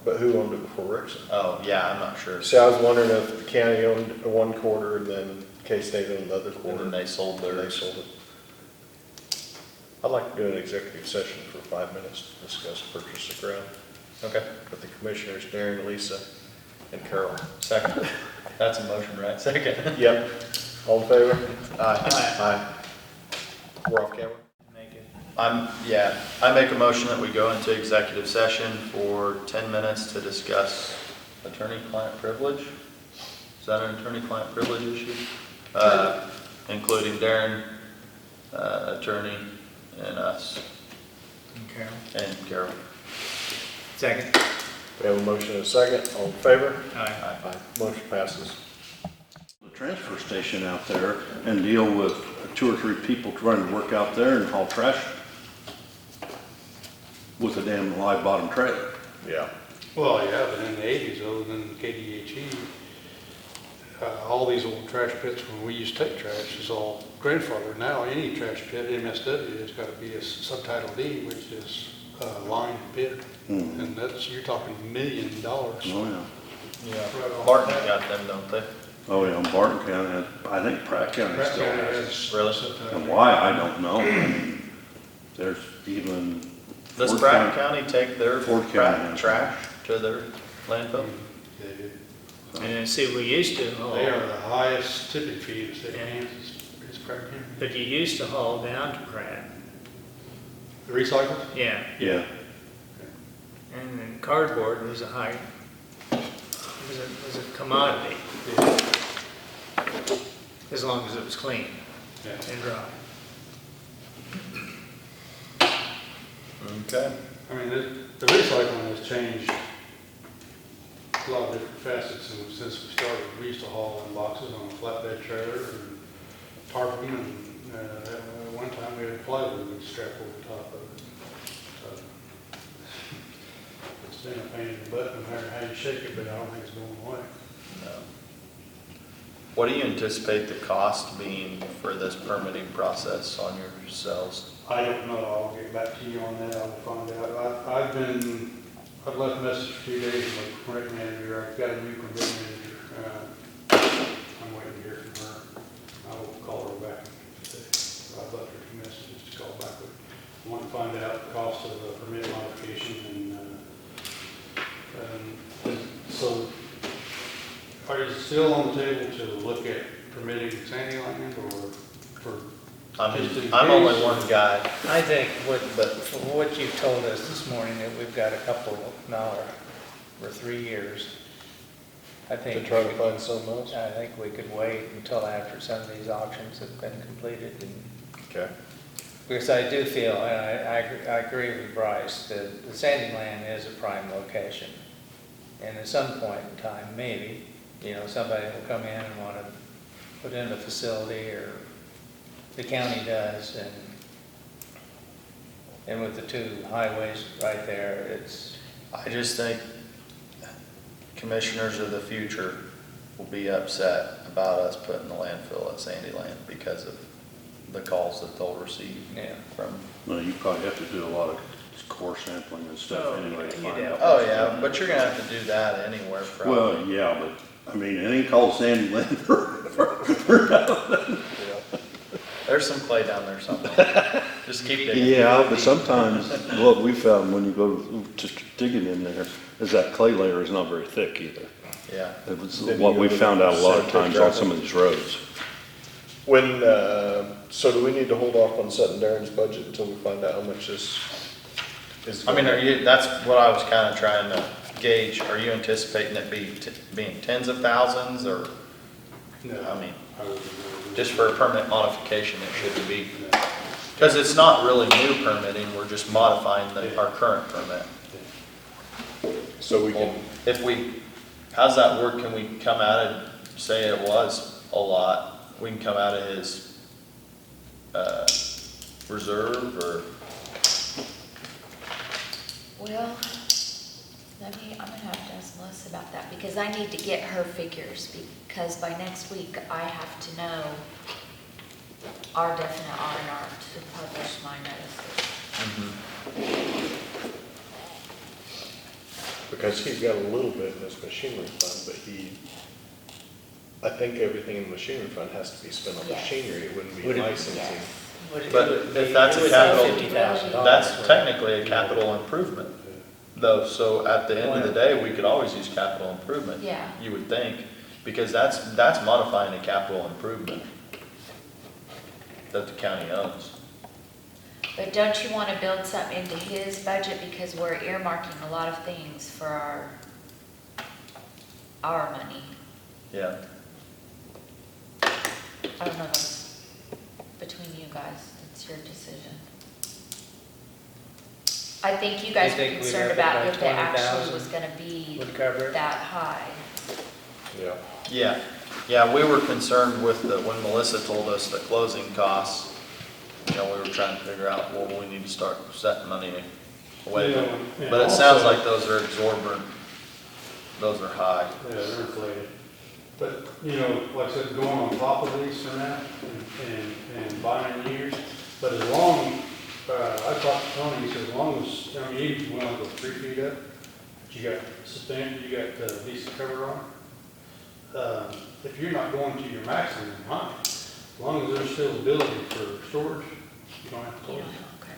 But who owned it before Rickson? Oh, yeah, I'm not sure. See, I was wondering if the county owned one quarter and then K-State owned the other And quarter. then they sold Or they theirs. sold it. I'd like to do an executive session for 5 minutes to discuss purchase of ground Okay, with the commissioners, Darren, Lisa, and Carol. second. That's a motion, right? Second. Yep. All in favor? Aye. Aye. We're off camera? Make it. I make a motion that we go into executive session for 10 minutes to discuss attorney-client privilege. Is that an attorney-client privilege issue? Including Darren, attorney, and us, Okay. and Carol. Second. We have a motion and a second. All in favor? Aye. Aye. Motion passes. The transfer station out there and deal with 2 or 3 people trying to work out there and haul trash with a damn live bottom trailer. Yeah. Well, yeah, but in the 80s, other than KDHE, all these old trash pits, when we used to take trash, is all grandfathered. Now, any trash pit, MSW, has got to be a Subtitle D, which is a lined pit. Hmm. And that's, you're talking $1 million. Oh, yeah. Yeah. Right on. Barton got them, don't they? Oh, yeah, Barton County, I think Pratt County Pratt still County has. has Really? Subtitle And D. why, I don't know. I mean, there's even. Does Ford Pratt County take their Ford County Pratt has trash to their landfill? They do. And see, we used to haul, They are the highest tipping fee in the state of Kansas, is Pratt County. but you used to haul down to Pratt. The recycles? Yeah, Yeah, and then cardboard was a high, was a commodity, Yeah. as long as it was clean Yeah. and dry. Okay. I mean, the recycling has changed a lot of different facets since we started. We used to haul in boxes on a flatbed trailer and tarp them, and at one time we had plywood we'd strap over the top of it. So, it's been a pain in the butt no matter how you shake it, but I don't think it's going away. No. What do you anticipate the cost being for this permitting process on yourselves? I don't know, I'll get back to you on that, I will find out. I've left a message for 2 days with the rec manager, I've got a new permit manager. I'm waiting to hear from her. I will call her back today. I've left her 2 messages to call back with. I want to find out the cost of the permit modification and so are you still on the table to look at permitting Sandy Land or for? Just in I'm only case. one guy. I think for what you've told us this morning, that we've got a couple, now for 3 years, I To think. try to find something else? I think we could wait until after some of these auctions have been completed. And Okay. because I do feel, and I agree with Bryce, that the Sandy Land is a prime location. And at some point in time, maybe, somebody will come in and want to put in a facility or the county does, and with the two highways right there, it's, I just think commissioners of the future will be upset about us putting the landfill at Sandyland because of the calls that they'll receive yeah. from. Well, you probably have to do a lot of core sampling and stuff Oh, anyway to you find do. out. Oh, yeah, but you're gonna have to do that anywhere probably. Well, yeah, but, I mean, it ain't called Sandy Land for There's some clay down there somewhere. Just keep digging. Yeah, but sometimes what we found when you go to digging in there is that clay layer is not very thick either. Yeah. It was Then what you we go found out a lot of septic times on gravel. some of these roads. When, so do we need to hold off on setting Darren's budget until we find out how much this is? I mean, that's what I was kinda trying to gauge. Are you anticipating it being tens of thousands or, No, I mean, I wouldn't. just for a permit modification, it shouldn't be? Because it's not really new permitting, we're just modifying our current permit. So we can, If we, how's that work? Can we come out and say it was a lot? We can come out of his, reserve or, Well, I'm gonna have to ask Melissa about that, because I need to get her figures, because by next week, I have to know our definite R&R to publish my notices. because he's got a little bit in his machinery fund, but I think everything in the machinery fund has to be spent on Yes. machinery, it wouldn't be Would it- licensing. Yes. But if that's a capital- $50,000. that's technically a capital improvement though. So at the end of the day, we could always use capital improvement. Yeah. You would think, because that's modifying a capital improvement that the county owns. But don't you want to build something into his budget, because we're earmarking a lot of things for our money? Yeah. I don't know, that's between you guys, it's your decision. I think you guys You were think we'd concerned have about about if it actually 20,000 was gonna be Would cover it. that high. Yeah. Yeah, yeah, we were concerned with when Melissa told us the closing costs, we were trying to figure out, well, we need to start setting money away. Yeah, and But it sounds also- like those are exorbitant, those are high. Yeah, they're inflated. But, like I said, going on top of these for now and buying years, but as long, I talked to Tony, he said, as long as, even if you want to go 3 feet up, but you got you got decent cover on. If you're not going to your maximum height, as long as there's still ability for storage, you don't have to You close don't- it. okay.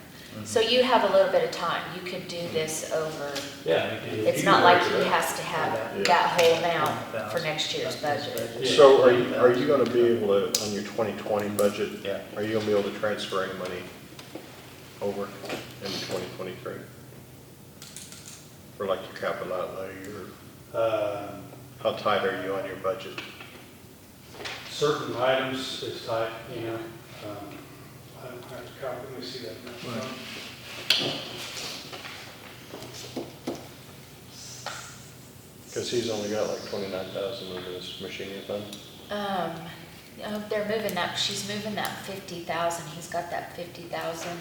So you have a little bit of time, you could do this over, Yeah. it's not like he has to have Yeah. that whole amount for next year's budget. Yeah. So are you gonna be able to, on your 2020 budget? Yeah. Are you gonna be able to transfer any money over into 2023? For like your capital outlay, or how tight are you on your budget? Certain items is tight, I don't have to copy, let me see that. Because he's only got like 29,000 in his machinery fund. No, they're moving that, she's moving that 50,000, he's got that 50,000.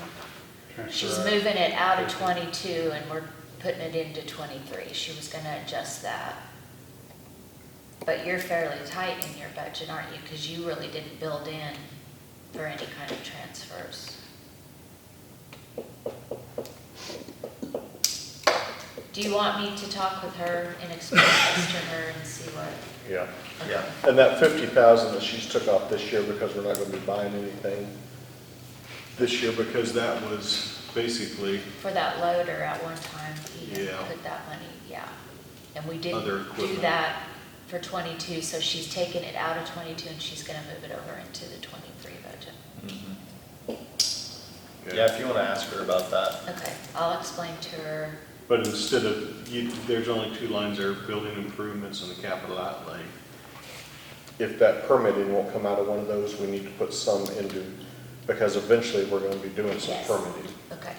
She's Transfer. moving it out of 22 and we're putting it into 23. She was gonna adjust that. But you're fairly tight in your budget, aren't you? Because you really didn't build in for any kind of transfers. Do you want me to talk with her and explain this to her and see what? Yeah. Yeah. And that 50,000 that she's took off this year because we're not gonna be buying anything this year, because that was basically For that loader at one time, he had Yeah. put that money, yeah. And we didn't Other do equipment. that for 22, so she's taken it out of 22 and she's gonna move it over into the 23 budget. Yeah, if you want to ask her about that. Okay, I'll explain to her. But instead of, there's only 2 lines there, building improvements and the capital outlay. If that permitting won't come out of one of those, we need to put some into, because eventually we're gonna be doing some Yes. permitting. Okay,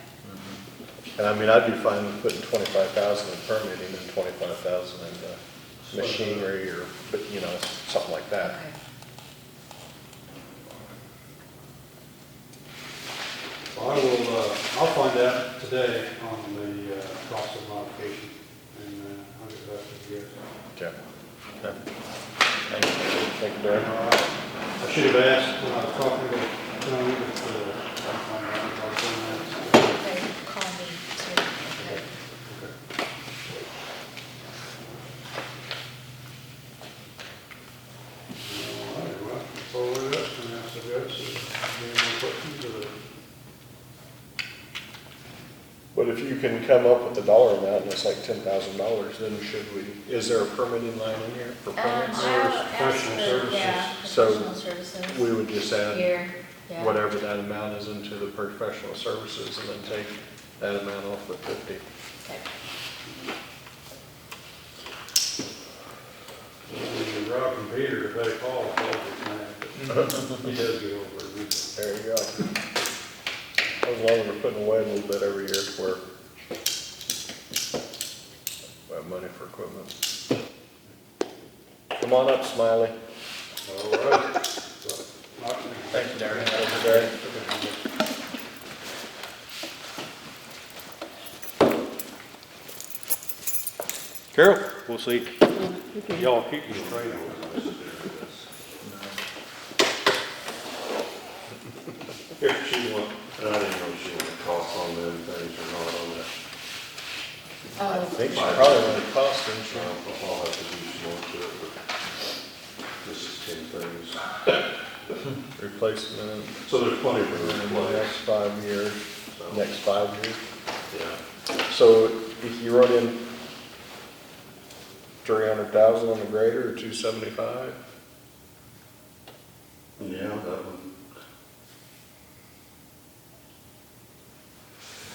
And I mean, I'd be fine with putting 25,000 in permitting and 25,000 in machinery or, but something like that. okay. I will, I'll find out today on the cost of modification, and I'll get back to you guys. Okay. Okay. Thank you. Thank you, Darren. I should have asked when I was talking to Tony, but I'll find out about that. Okay, call me too. Okay. All right, well, that's all we got, and that's the guys, any more questions, or? But if you can come up with a dollar amount and it's like $10,000, then should we, is there a permitting line in here for permits? I'll ask professional for- services. Yeah, So, professional services. We would just add Here, yeah. whatever that amount is into the professional services and then take that amount off the 50. Okay. Rob and Peter, if they call, he does get over it. There you go. As long as we're putting away a little bit every year for money for equipment. Come on up, Smiley. All right. Thank you, Darren. Thank you, Darren. Carol, we'll see. Y'all keep me straight on this. If she want, And I didn't know if she wanted costs on them things or not on that. I Oh, think she probably went to cost insurance. I'll have to do some more to it, but this is 10 things. Replacement So there's plenty of in room the to play. next 5 years, next 5 years. Yeah. So if you wrote in 300,000 on the grader or 275? Yeah, that one.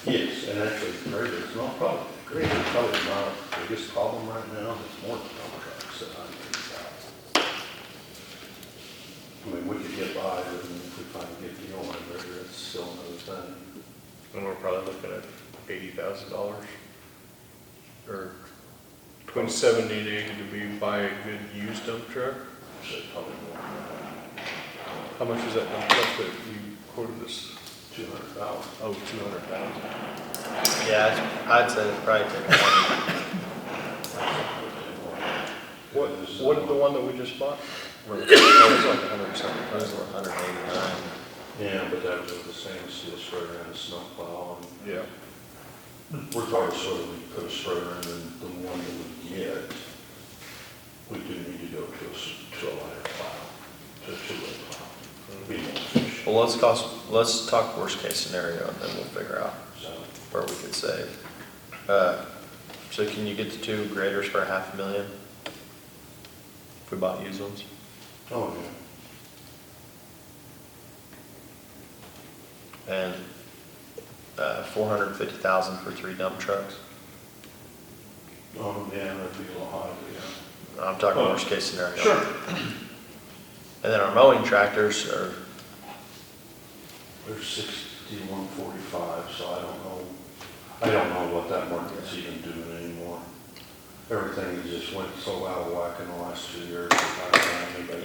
Yes, and actually, the grader is not probably, the grader is probably not the biggest problem right now, it's more the dump trucks that I think about. I mean, we could get by with them if we find a good deal on a grader, it's still another thing. And we're probably looking at $80,000. Or between 70 and 80 to be buy a good used dump truck. So probably more than How much is that dump truck that you quoted us? 200,000. Oh, 200,000. Yeah, I'd say it's probably taking What did the one that we just bought? It was like 100 something. it was 189. Yeah, but that was with the same steel spreader and a snowplow, and Yeah. regardless whether we put a spreader in the one that we get, we do need to go to a lighter plow, to a two-way plow. Be more efficient, Well, let's talk worst case scenario and then we'll figure out so. where we could save. So can you get the 2 graders for $500,000? If we bought used ones? Oh, yeah. And 450,000 for 3 dump trucks? Oh, yeah, that'd be a little high, but I'm talking Oh, worst case scenario. yeah. Sure. And then our mowing tractors are, They're 6145, so I don't know what that market's even doing anymore. Everything just went so out of whack in the last 2 years.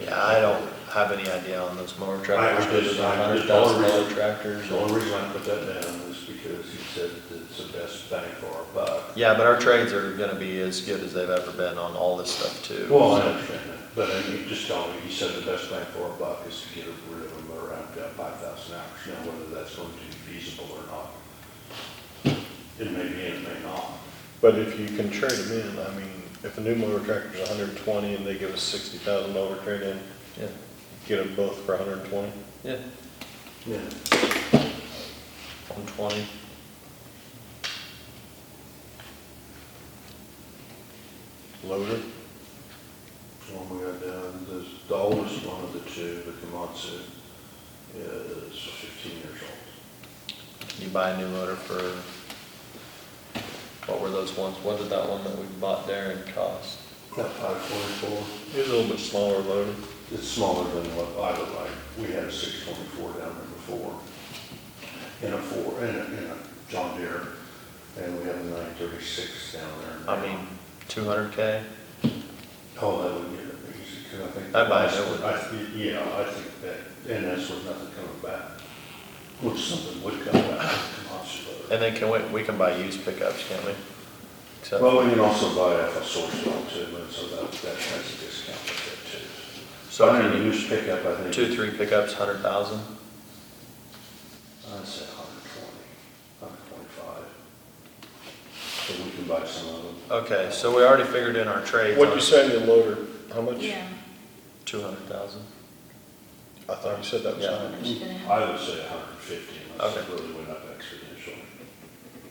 yeah, I don't have any idea on those mower tractors. I Whether just- they're I just- $100,000 tractors. The only reason I put that down is because he said that it's the best bang for our buck. Yeah, but our trades are gonna be as good as they've ever been on all this stuff too. Well, I understand that, but I mean, he just told me, he said the best bang for our buck is to get rid of them around 5,000 hours. Now, whether that's going to be feasible or not, it may be and it may not. But if you can trade them in, I mean, if a new motor tractor is 120 and they give us $60,000 trade-in, Yeah. get them both for 120? Yeah. Yeah. 120. Loader? One we got down, the oldest one of the two, the Komatsu, is 15 years old. Can you buy a new motor for, what were those ones? What did that one that we bought Darren cost? That 524, It's a little bit smaller loader. it's smaller than what I would like. We had a 624 down there before, in a John Deere, and we have a 936 down there. I mean, 200K? Oh, that would get it easy, because I think. I'd buy a new one. Yeah, I think that, and that's with nothing coming back. Which something would come back from Komatsu. And then we can buy used pickups, can't we? Except- Well, we can also buy a source one too, and so that has a discount with it too. So So I if need a you used pickup, I think. 2, 3 pickups, 100,000? I'd say 120, 125. So we can buy some of them. Okay, so we already figured in our trades. What'd you say in the loader? How much? Yeah. 200,000. I thought you said that was Yeah. 100. She's gonna have- I would say 150 unless it Okay. really went up exponentially.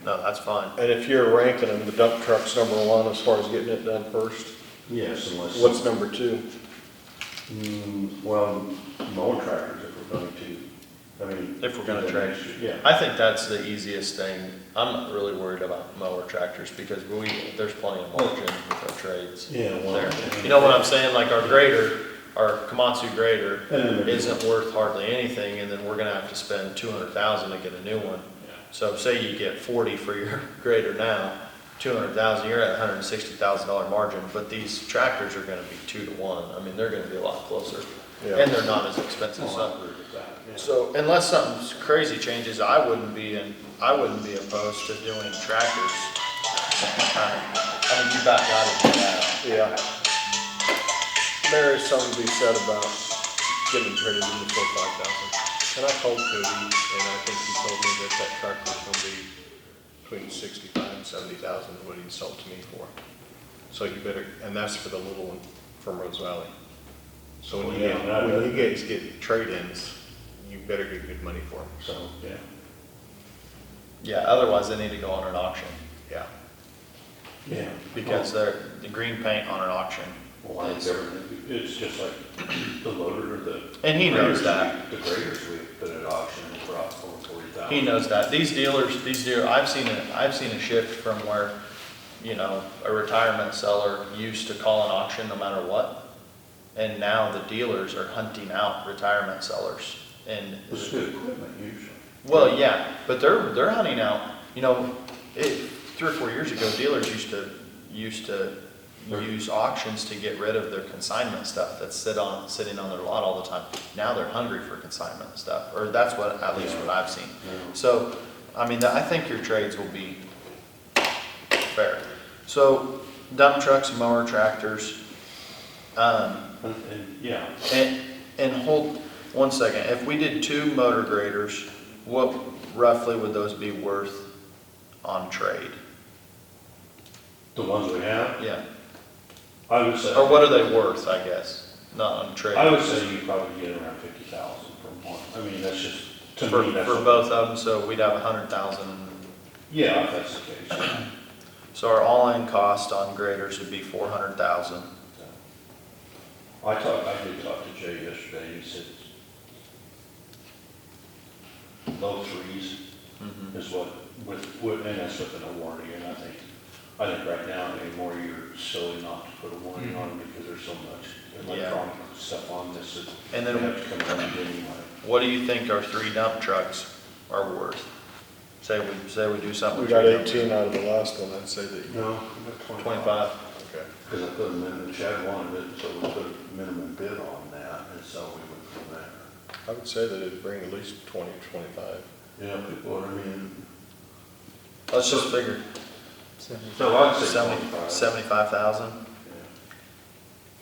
No, that's fine. And if you're ranking them, the dump truck's number one as far as getting it done first. Yes, unless. What's number two? Well, mower tractors if we're going to, I mean. If we're gonna do that trade. next year. Yeah. I think that's the easiest thing. I'm not really worried about mower tractors because there's plenty of margin with our trades Yeah, well, there. I mean- You know what I'm saying? Like our grader, our Komatsu grader And then maybe- isn't worth hardly anything, and then we're gonna have to spend 200,000 to get a new one. Yeah. So say you get 40 for your grader now, 200,000, you're at $160,000 margin, but these tractors are gonna be 2 to 1. I mean, they're gonna be a lot closer. Yeah. And they're not as expensive, Well, I so. agree with that, yeah. So unless something crazy changes, I wouldn't be opposed to doing tractors. I mean, you about got it in that. Yeah. There is something to be said about getting them traded in before 5,000. And I told Cody, and I think he told me that that tractor was gonna be between 65 and 70,000 is what he sold to me for. So you better, and that's for the little one from Rose Valley. So when you Yeah, get, that- when you guys get trade-ins, you better get good money for them. So, yeah. Yeah, otherwise they need to go on an auction, Yeah. Yeah. because the green paint on an auction Well, I think is, everything, it's just like the loader or the. and he knows graders that. The graders we put at auction and brought for 40,000. He knows that. These dealers, I've seen a shift from where, you know, a retirement seller used to call an auction no matter what. And now the dealers are hunting out retirement sellers and. It's good equipment usually. Well, yeah, but they're hunting out, you know, 3 or 4 years ago, dealers used to use auctions to get rid of their consignment stuff that's sitting on their lot all the time. Now they're hungry for consignment stuff, or that's at least what I've seen. Yeah. So, I mean, I think your trades will be fair. So dump trucks, mower tractors, And, yeah, and hold, one second, if we did 2 motor graders, what roughly would those be worth on trade? the ones we have, Yeah, I would say. or what are they worth, I guess, not on trade? I would say you probably get around 50,000 for one. I mean, that's just, to For me, that's. both of them, so we'd have 100,000. Yeah, if that's the case. So our all-in cost on graders would be 400,000. I did talk to Jay yesterday, he said low threes is what, and that's with a warranty, and I think right now anymore, you're silly not to put a warranty on them because there's so much electronic stuff on this that And they then- have to come around anyway. What do you think our 3 dump trucks are worth? Say we do something. We with got 3 dump 18 out of the last one, I'd say that. No, about 25. Okay. Because I put a minimum, Chad wanted it, so we put a minimum bid on that, and so we went from there. I would say that it'd bring at least 20, 25. Yeah, people, I mean, Let's just figure so I'd say 25. 75,000.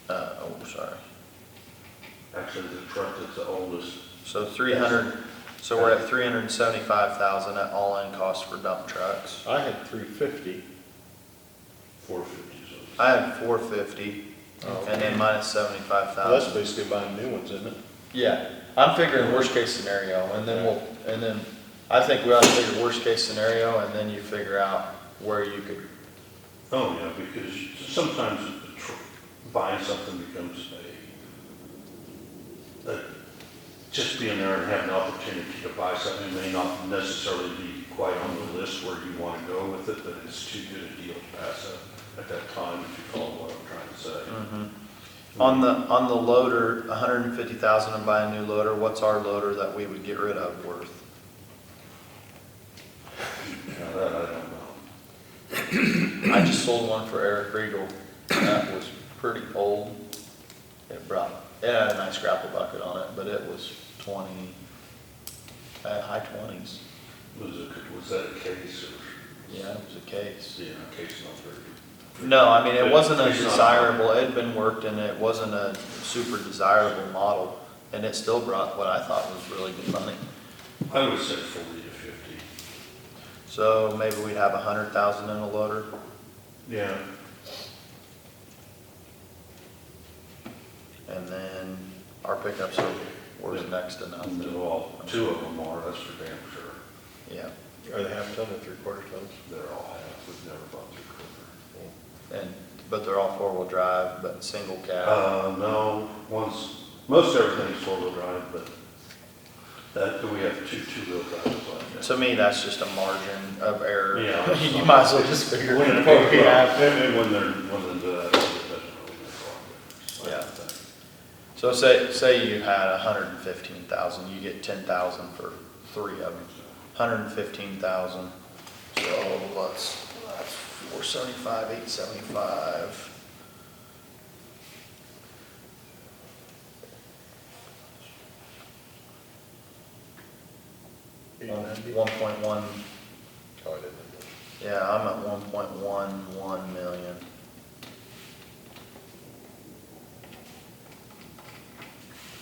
Yeah. Oh, sorry. Actually, the truck that's the oldest, So 300, so we're at 375,000 at all-in cost for dump trucks. I had 350. 450, so. I had 450, and then minus Well, that's 75,000. basically buying new ones, isn't it? Yeah, I'm figuring worst case scenario, and then I think we ought to figure worst case scenario, and then you figure out where you could. Oh, yeah, because sometimes buying something becomes just being there and having the opportunity to buy something may not necessarily be quite on the list where you want to go with it, but it's too good a deal to pass up at that time, if you follow what I'm trying to say. On the loader, 150,000 to buy a new loader, what's our loader that we would get rid of worth? Now, that I don't know. I just sold one for Eric Riegel, that was pretty old. It had a nice grapple bucket on it, but it was high 20s. Was that a case or? Yeah, it was a case. Yeah, a case not very. No, I mean, it wasn't a It's not- desirable, it had been worked and it wasn't a super desirable model. And it still brought what I thought was really good money. I would say 40 to 50. So maybe we'd have 100,000 in a loader. Yeah. And then our pickups are worth next to nothing. Well, two of them are, that's for damn sure. Yeah, Are they half ton or three-quarter tons? They're all half, we've never bought three-quarter. but they're all four-wheel drive, but single cab. No, most everything's four-wheel drive, but we have two-wheel drives like that. To me, that's just a margin of error. Yeah. You might as well just figure When it it- out. Yeah. And when they're, it doesn't really make a lot of difference. Yeah. So say you had 115,000, you get 10,000 for three of them, 115,000. So that's 475, 875. $890? 1.1, Oh, I didn't. yeah, I'm at 1.11 million.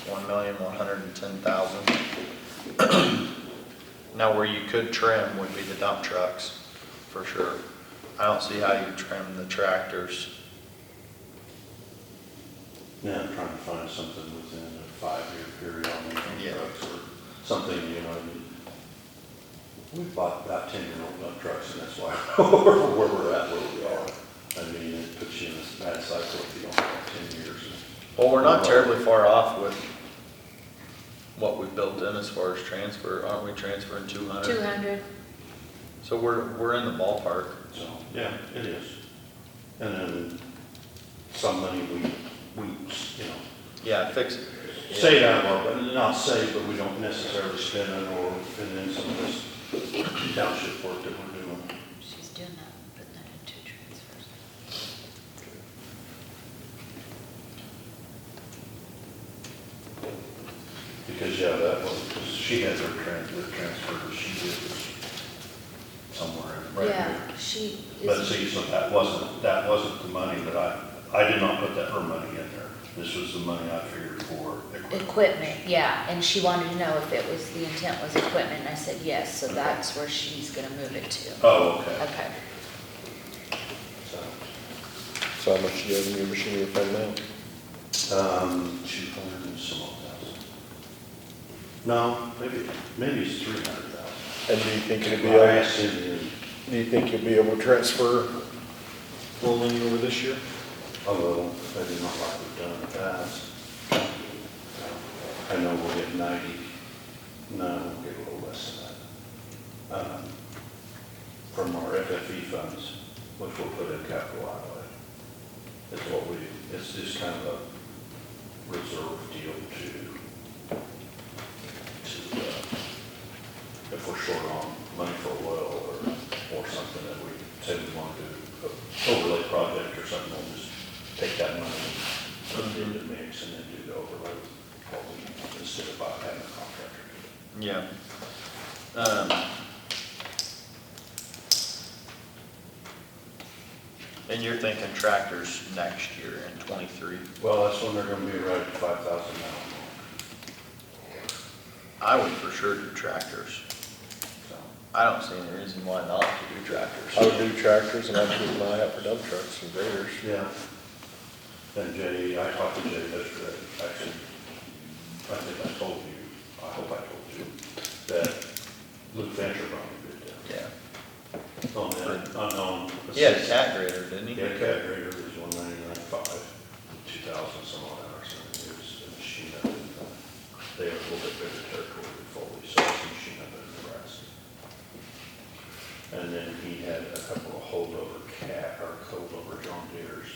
$1,110,000. Now, where you could trim would be the dump trucks, for sure. I don't see how you trim the tractors. Yeah, I'm trying to find something within a 5-year period on the Yeah. dump trucks or something, we bought about 10-year-old dump trucks and that's why we're where we're at, where we are. I mean, it puts you in this bad cycle if you don't have 10 years. Well, we're not terribly far off with what we've built in as far as transfer. Aren't we transferring 200? 200. So we're in the ballpark. So, yeah, it is. And then some money we Yeah, fix it. save out of our, but not save, but we don't necessarily spend it or, and then some of this township work that we're doing. She's doing that, putting that in 2 transfers. Because, yeah, that was, because she had her transfer that she did was somewhere in right Yeah, here. she But is, see, so that wasn't the money that I did not put that her money in there. This was the money I figured for equipment. equipment, yeah, and she wanted to know if it was, the intent was equipment, and I said yes, so that's where she's gonna move it to. Oh, okay. Okay. So, So how much do you have in your machinery fund now? 200 and some odd thousand. No, maybe it's 300,000. And do you think you'll be I able, asked him, do you think you'll be able to transfer rolling over this year? although maybe not like we've done in the past. I know we'll get 90, no, we'll get a little less than that. From our FFE funds, which we'll put in capital outlay. It's just kind of a reserve deal if we're short on money for oil or something that we say we want to do, an overlay project or something, we'll just take that money and put it in the mix and then do the overlay instead of having a contractor do it. Yeah. And you're thinking tractors next year in '23? Well, that's when they're gonna be right at 5,000 now. I would for sure do tractors. So, I don't see any reason why not to do I tractors. would do tractors and I'd keep an eye out for dump trucks and graders. yeah. And Jay, I talked to Jay yesterday, actually, I think I told you, I hope I told you, that Luke Venture brought me a good deal. Yeah. On that unknown. He had a cat grader, didn't he? Yeah, cat grader is 199.5, 2,000 some odd hours, and it was a machine up in, they have a little bit bigger territory than Foley, so it's a machine up in Nebraska. And then he had a couple of holdover John Deere's,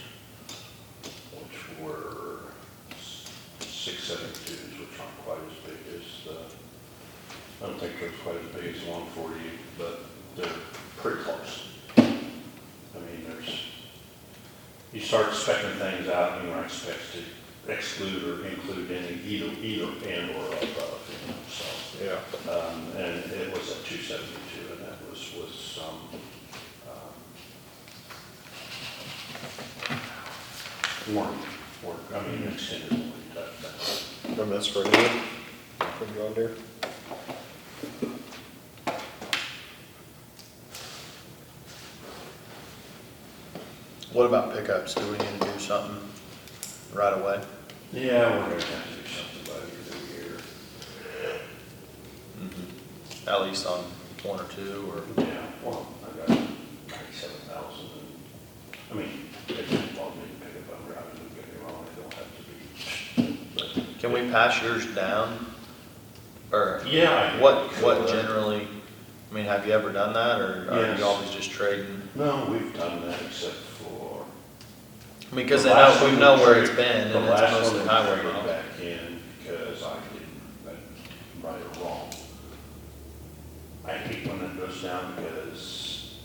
which were 672s, which aren't quite as big as I don't think they're quite as big as 140, but they're pretty close. I mean, you start specking things out and you aren't expected to exclude or include any, either and or above, you know, so. Yeah. And it was at 272, and that was with some, I mean, extended warranty type thing. And that's for a new one, from John Deere? What about pickups? Do we need to do something right away? Yeah, we're gonna have to do something by the end of the year. At least on one or two, or, Yeah, well, I got 97,000, I mean, it's involved me to pick up on driving, don't get me wrong, it don't have to be. can we pass yours down? Or Yeah. I what could. generally, I mean, have you ever done that, or are Yes. you always just trading? No, we've done that except for. I mean, because The they last know, we one know we where traded- it's been, the and it's last mostly one we highway traded miles. back in because I didn't, right or wrong. I hate when it goes down because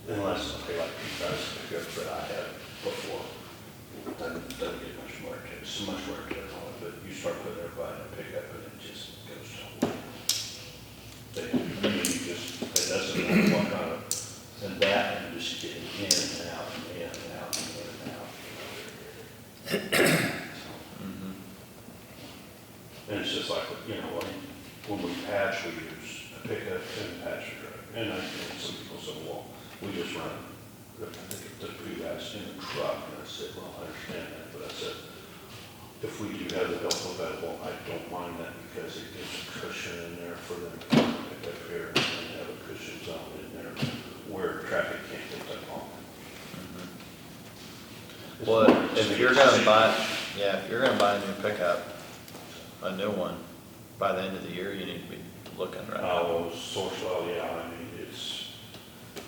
unless, okay, like you guys, the pickups that I had before, doesn't get much more, so much work on it, but you start putting everybody in a pickup and it just goes to. They, I mean, you just, it doesn't matter what kind of, and that, and just getting in and out, and in and out, and in and out. And it's just like, you know, when we patch, we use a pickup and a patch a truck. And I think some people say, well, we just run the two guys in a truck. And I said, well, I understand that, but I said, if we do have the help available, I don't mind that because it gives a cushion in there for them to pick up here and have a cushion zone in there where traffic can't get that long. Well, if you're gonna buy, yeah, if you're gonna buy a new pickup, a new one, by the end of the year, you need to be looking right now. Oh, Sourcewell, yeah, I mean, it's,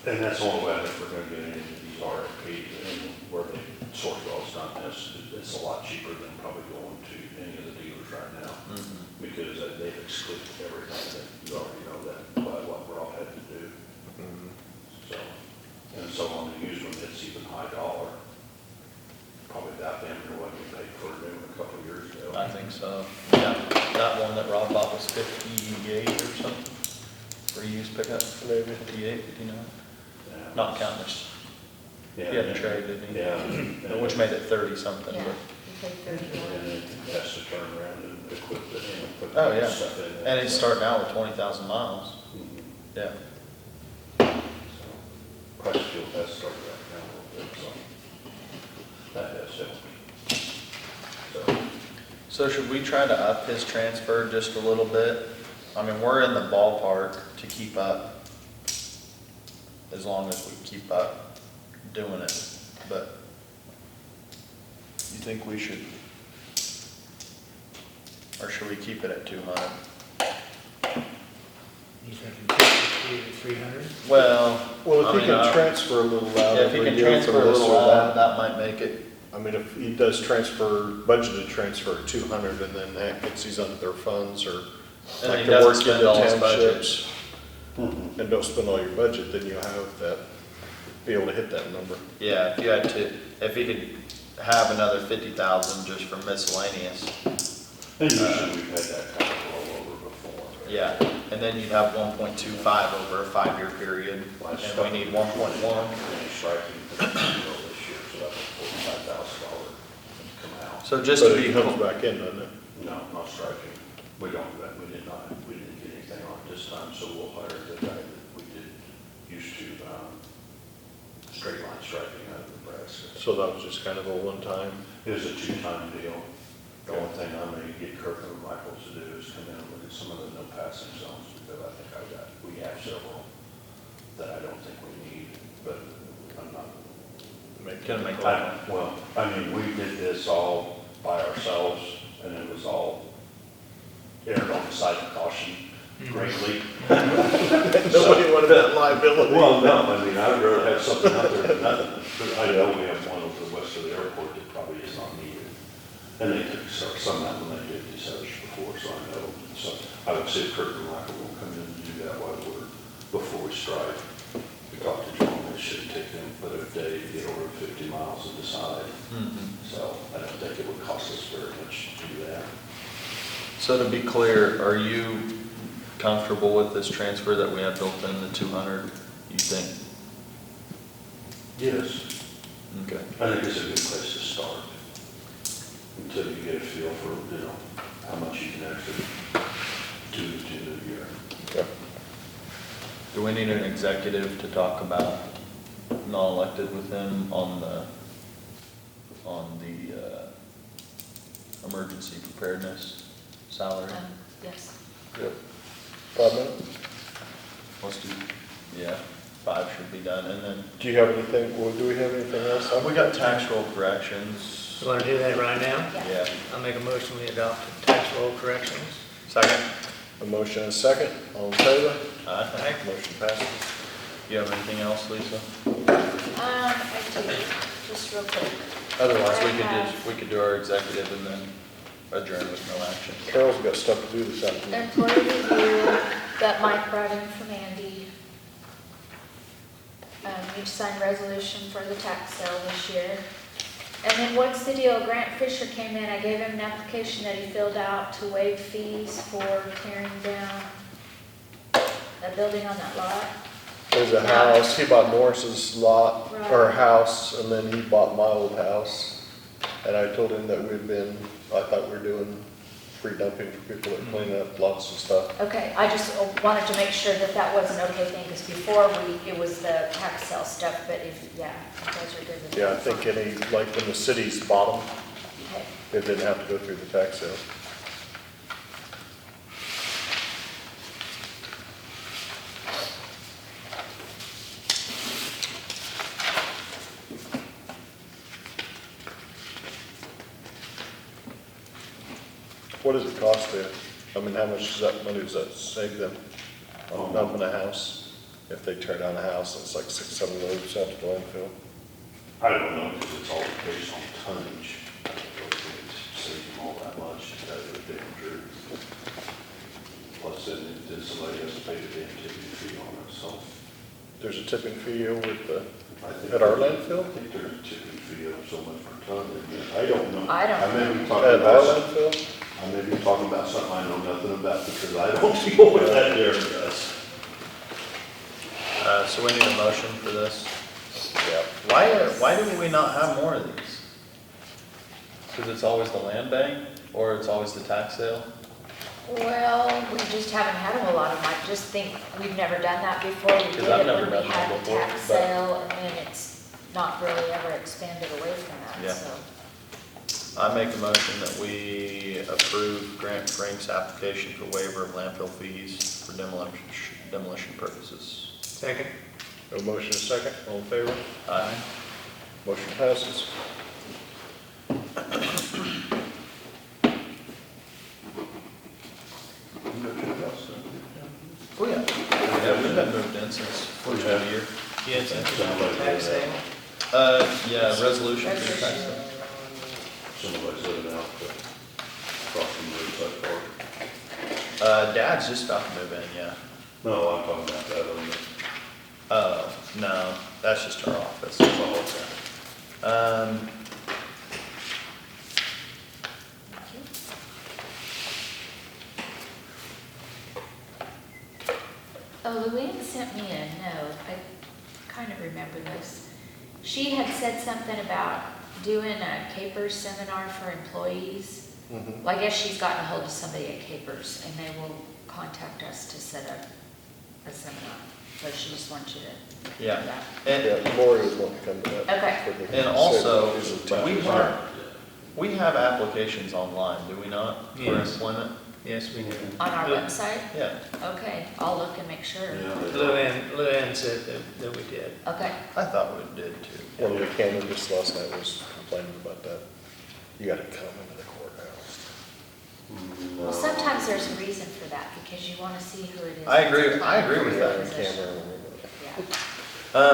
and that's the only way that we're gonna get into these RFPs, and where the Sourcewell's done this, it's a lot cheaper than probably going to any of the dealers right now, because they've excluded everything, that you already know that, by what we're all had to do. So, and so on the used one, it's even high dollar, probably that damn near what we paid for a new one a couple of years ago. I think so. Yeah, that one that Rob bought was 58 or something for used pickup, maybe 58, 59, Yeah. not counting this. Yeah. He had a trade, didn't he? Yeah. Which made it 30 something, Yeah, but. you paid 31. And it has to turn around and equip it, you know, put Oh, yeah. stuff in it. And it's starting out with 20,000 miles. Mhm. Yeah. So, price fuel has started right now a little bit, so that has helped. So, So should we try to up his transfer just a little bit? I mean, we're in the ballpark to keep up, as long as we keep up doing it, but you think we should, or should we keep it at 200? You thinking 250 to 300? Well, Well, I if he mean, can transfer a little out yeah, if he every can year transfer from a this little or out, that. that might make it, I mean, if he does transfer, budgeted transfer 200 and then that gets these under their funds or and like he the doesn't work spend into all his townships mhm. and don't spend all your budget, then you'll have that, be able to hit that number. yeah, if you had to, if he could have another 50,000 just for miscellaneous, And usually we've had that kind of rollover before. yeah, and then you'd have 1.25 over a 5-year period, and we need 1.1. And striking for the deal this year, so that's a $45,000 come out. So just But to it be, comes back in, doesn't it? No, not striking. We don't, we did not, we didn't get anything on it this time, so we'll hire the guy that we did, used to, straight line striking out of Nebraska. So that was just kind of a one-time. It was a 2-time deal. The only thing I may get Kirkland Rifles to do is come in and look at some of the no passing zones, because I think we have several that I don't think we need, but I'm not. Gonna make time. Well, I mean, we did this all by ourselves, and it was all erred on the side of caution greatly. Nobody wanted that liability. Well, no, I mean, I'd rather have something out there than nothing. But I know we have one over west of the airport that probably is not needed. And they took some out when they did these others before, so I know. So I would say Kirkland Rifle will come in and do that while before we strike. We talked to John, they should usually take them about a day to get over 50 miles to decide. So I don't think it would cost us very much to do that. So to be clear, are you comfortable with this transfer that we have built in the 200, you think? Yes. Okay. I think it's a good place to start until you get a feel for, how much you can actually do to the year. Okay. Do we need an executive to talk about non-elected with him on the emergency preparedness salary? Yes. Yep. 5 minutes? Let's do, yeah, 5 should be done, and then, Do you have anything, well, do we have anything else? we got tax roll corrections. You wanna do that right now? Yeah. I'll make a motion, we adopt the tax roll corrections. Second? A motion and a second, all in favor? Aye. Motion passes. You have anything else, Lisa? I do, just real quick. Otherwise, we could do our executive and then adjourn with no action. Carol's got stuff to do this afternoon. Employee review that Mike brought in from Andy. Need to sign resolution for the tax sale this year. And then what's the deal? Grant Fisher came in, I gave him an application that he filled out to waive fees for tearing down that building on that lot. There's a house, he bought Morris's lot, or Right. house, and then he bought my old house. And I told him that I thought we were doing free dumping for people that clean up lots of stuff. Okay, I just wanted to make sure that that was an okay thing, because before it was the tax sale stuff, but if you guys are good with that. Yeah, I think like when the cities bought them, Okay. it didn't have to go through the tax sale. What does it cost them? I mean, how much money does that save them on dumping a house? If they tear down a house, it's like 6-7 loads out to the landfill. I don't know, because it's all based on tonnage. I don't know if it saves them all that much, to tell you the damn truth. Plus, then somebody has to pay the damn tipping fee on it, so. There's a tipping fee over I think at our landfill? I think there's a tipping fee of so much per ton. I don't know. I don't may be At talking our about, landfill? I may be talking about something I know nothing about because I don't deal with that there, does. So we need a motion for this. Yeah. Why do we not have more of these? Because it's always the land bank, or it's always the tax sale? Well, we just haven't had them a lot of them. I just think we've never done that before. We did Because I've it never when we done that had the before, tax but- sale, and then it's not really ever expanded away from Yeah. that, so. I make a motion that we approve Grant Frank's application for waiver of landfill fees for demolition purposes. Second? A motion and a second, all in favor? Aye. Motion passes. Oh, yeah. Yeah, we've been moved in since first of the year. Yeah, it's Sound like tax that. sale. Yeah, resolution for the tax Resolution. sale. Somebody's living out across from Riverside Park. Dad's just about to move in, yeah. No, I'm talking about that on the. Oh, no, that's just our office. Oh, Luann sent me a note. I kind of remember this. She had said something about doing a Capers seminar for employees. Mhm. Well, I guess she's gotten a hold of somebody at Capers, and they will contact us to set up a seminar. So she just wants you to do Yeah. that. And, Yeah, Lori was wanting to come to that. Okay. for the- and also, Is it we have applications online, do we not, for Yes. employment? Yes, we do. On our website? Yeah. Okay, I'll look and make sure. Luann said that we did. Okay, I thought we did too. One of the candidates last night was complaining about that. You gotta come into the courthouse. well, sometimes there's a reason for that, because you want to see who it is. I agree that's applying with for that. the On position. camera.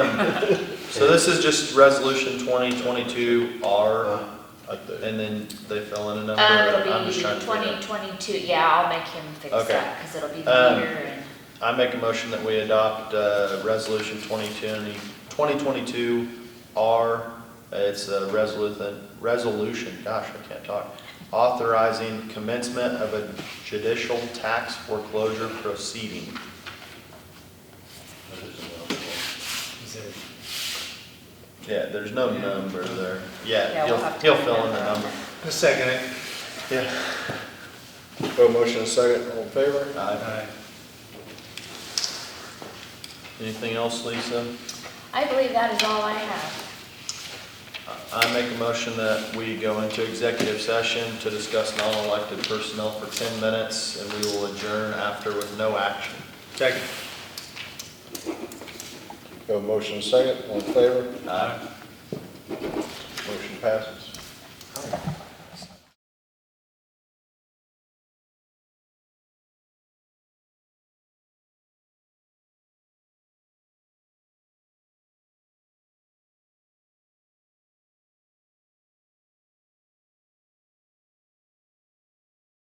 Yeah. So this is just resolution 2022R, Like the- and then they fill in a number. It'll I'm just be trying to figure out. 2022, yeah, I'll make him fix Okay. that, because it'll be the year, and, I make a motion that we adopt, resolution 2020, 2022 R, it's a resolution, gosh, I can't talk, authorizing commencement of a judicial tax foreclosure proceeding. That is another one. Is there- Yeah, there's no number there. Yeah, Yeah, we'll he'll, have to he'll find fill in that the out. number. Just second it. Yeah. Go motion and second, all in favor? Aye. Anything else, Lisa? I believe that is all I have. I make a motion that we go into executive session to discuss non-elected personnel for 10 minutes, and we will adjourn after with no action. Second. Go motion and second, all in favor? Aye. Motion passes.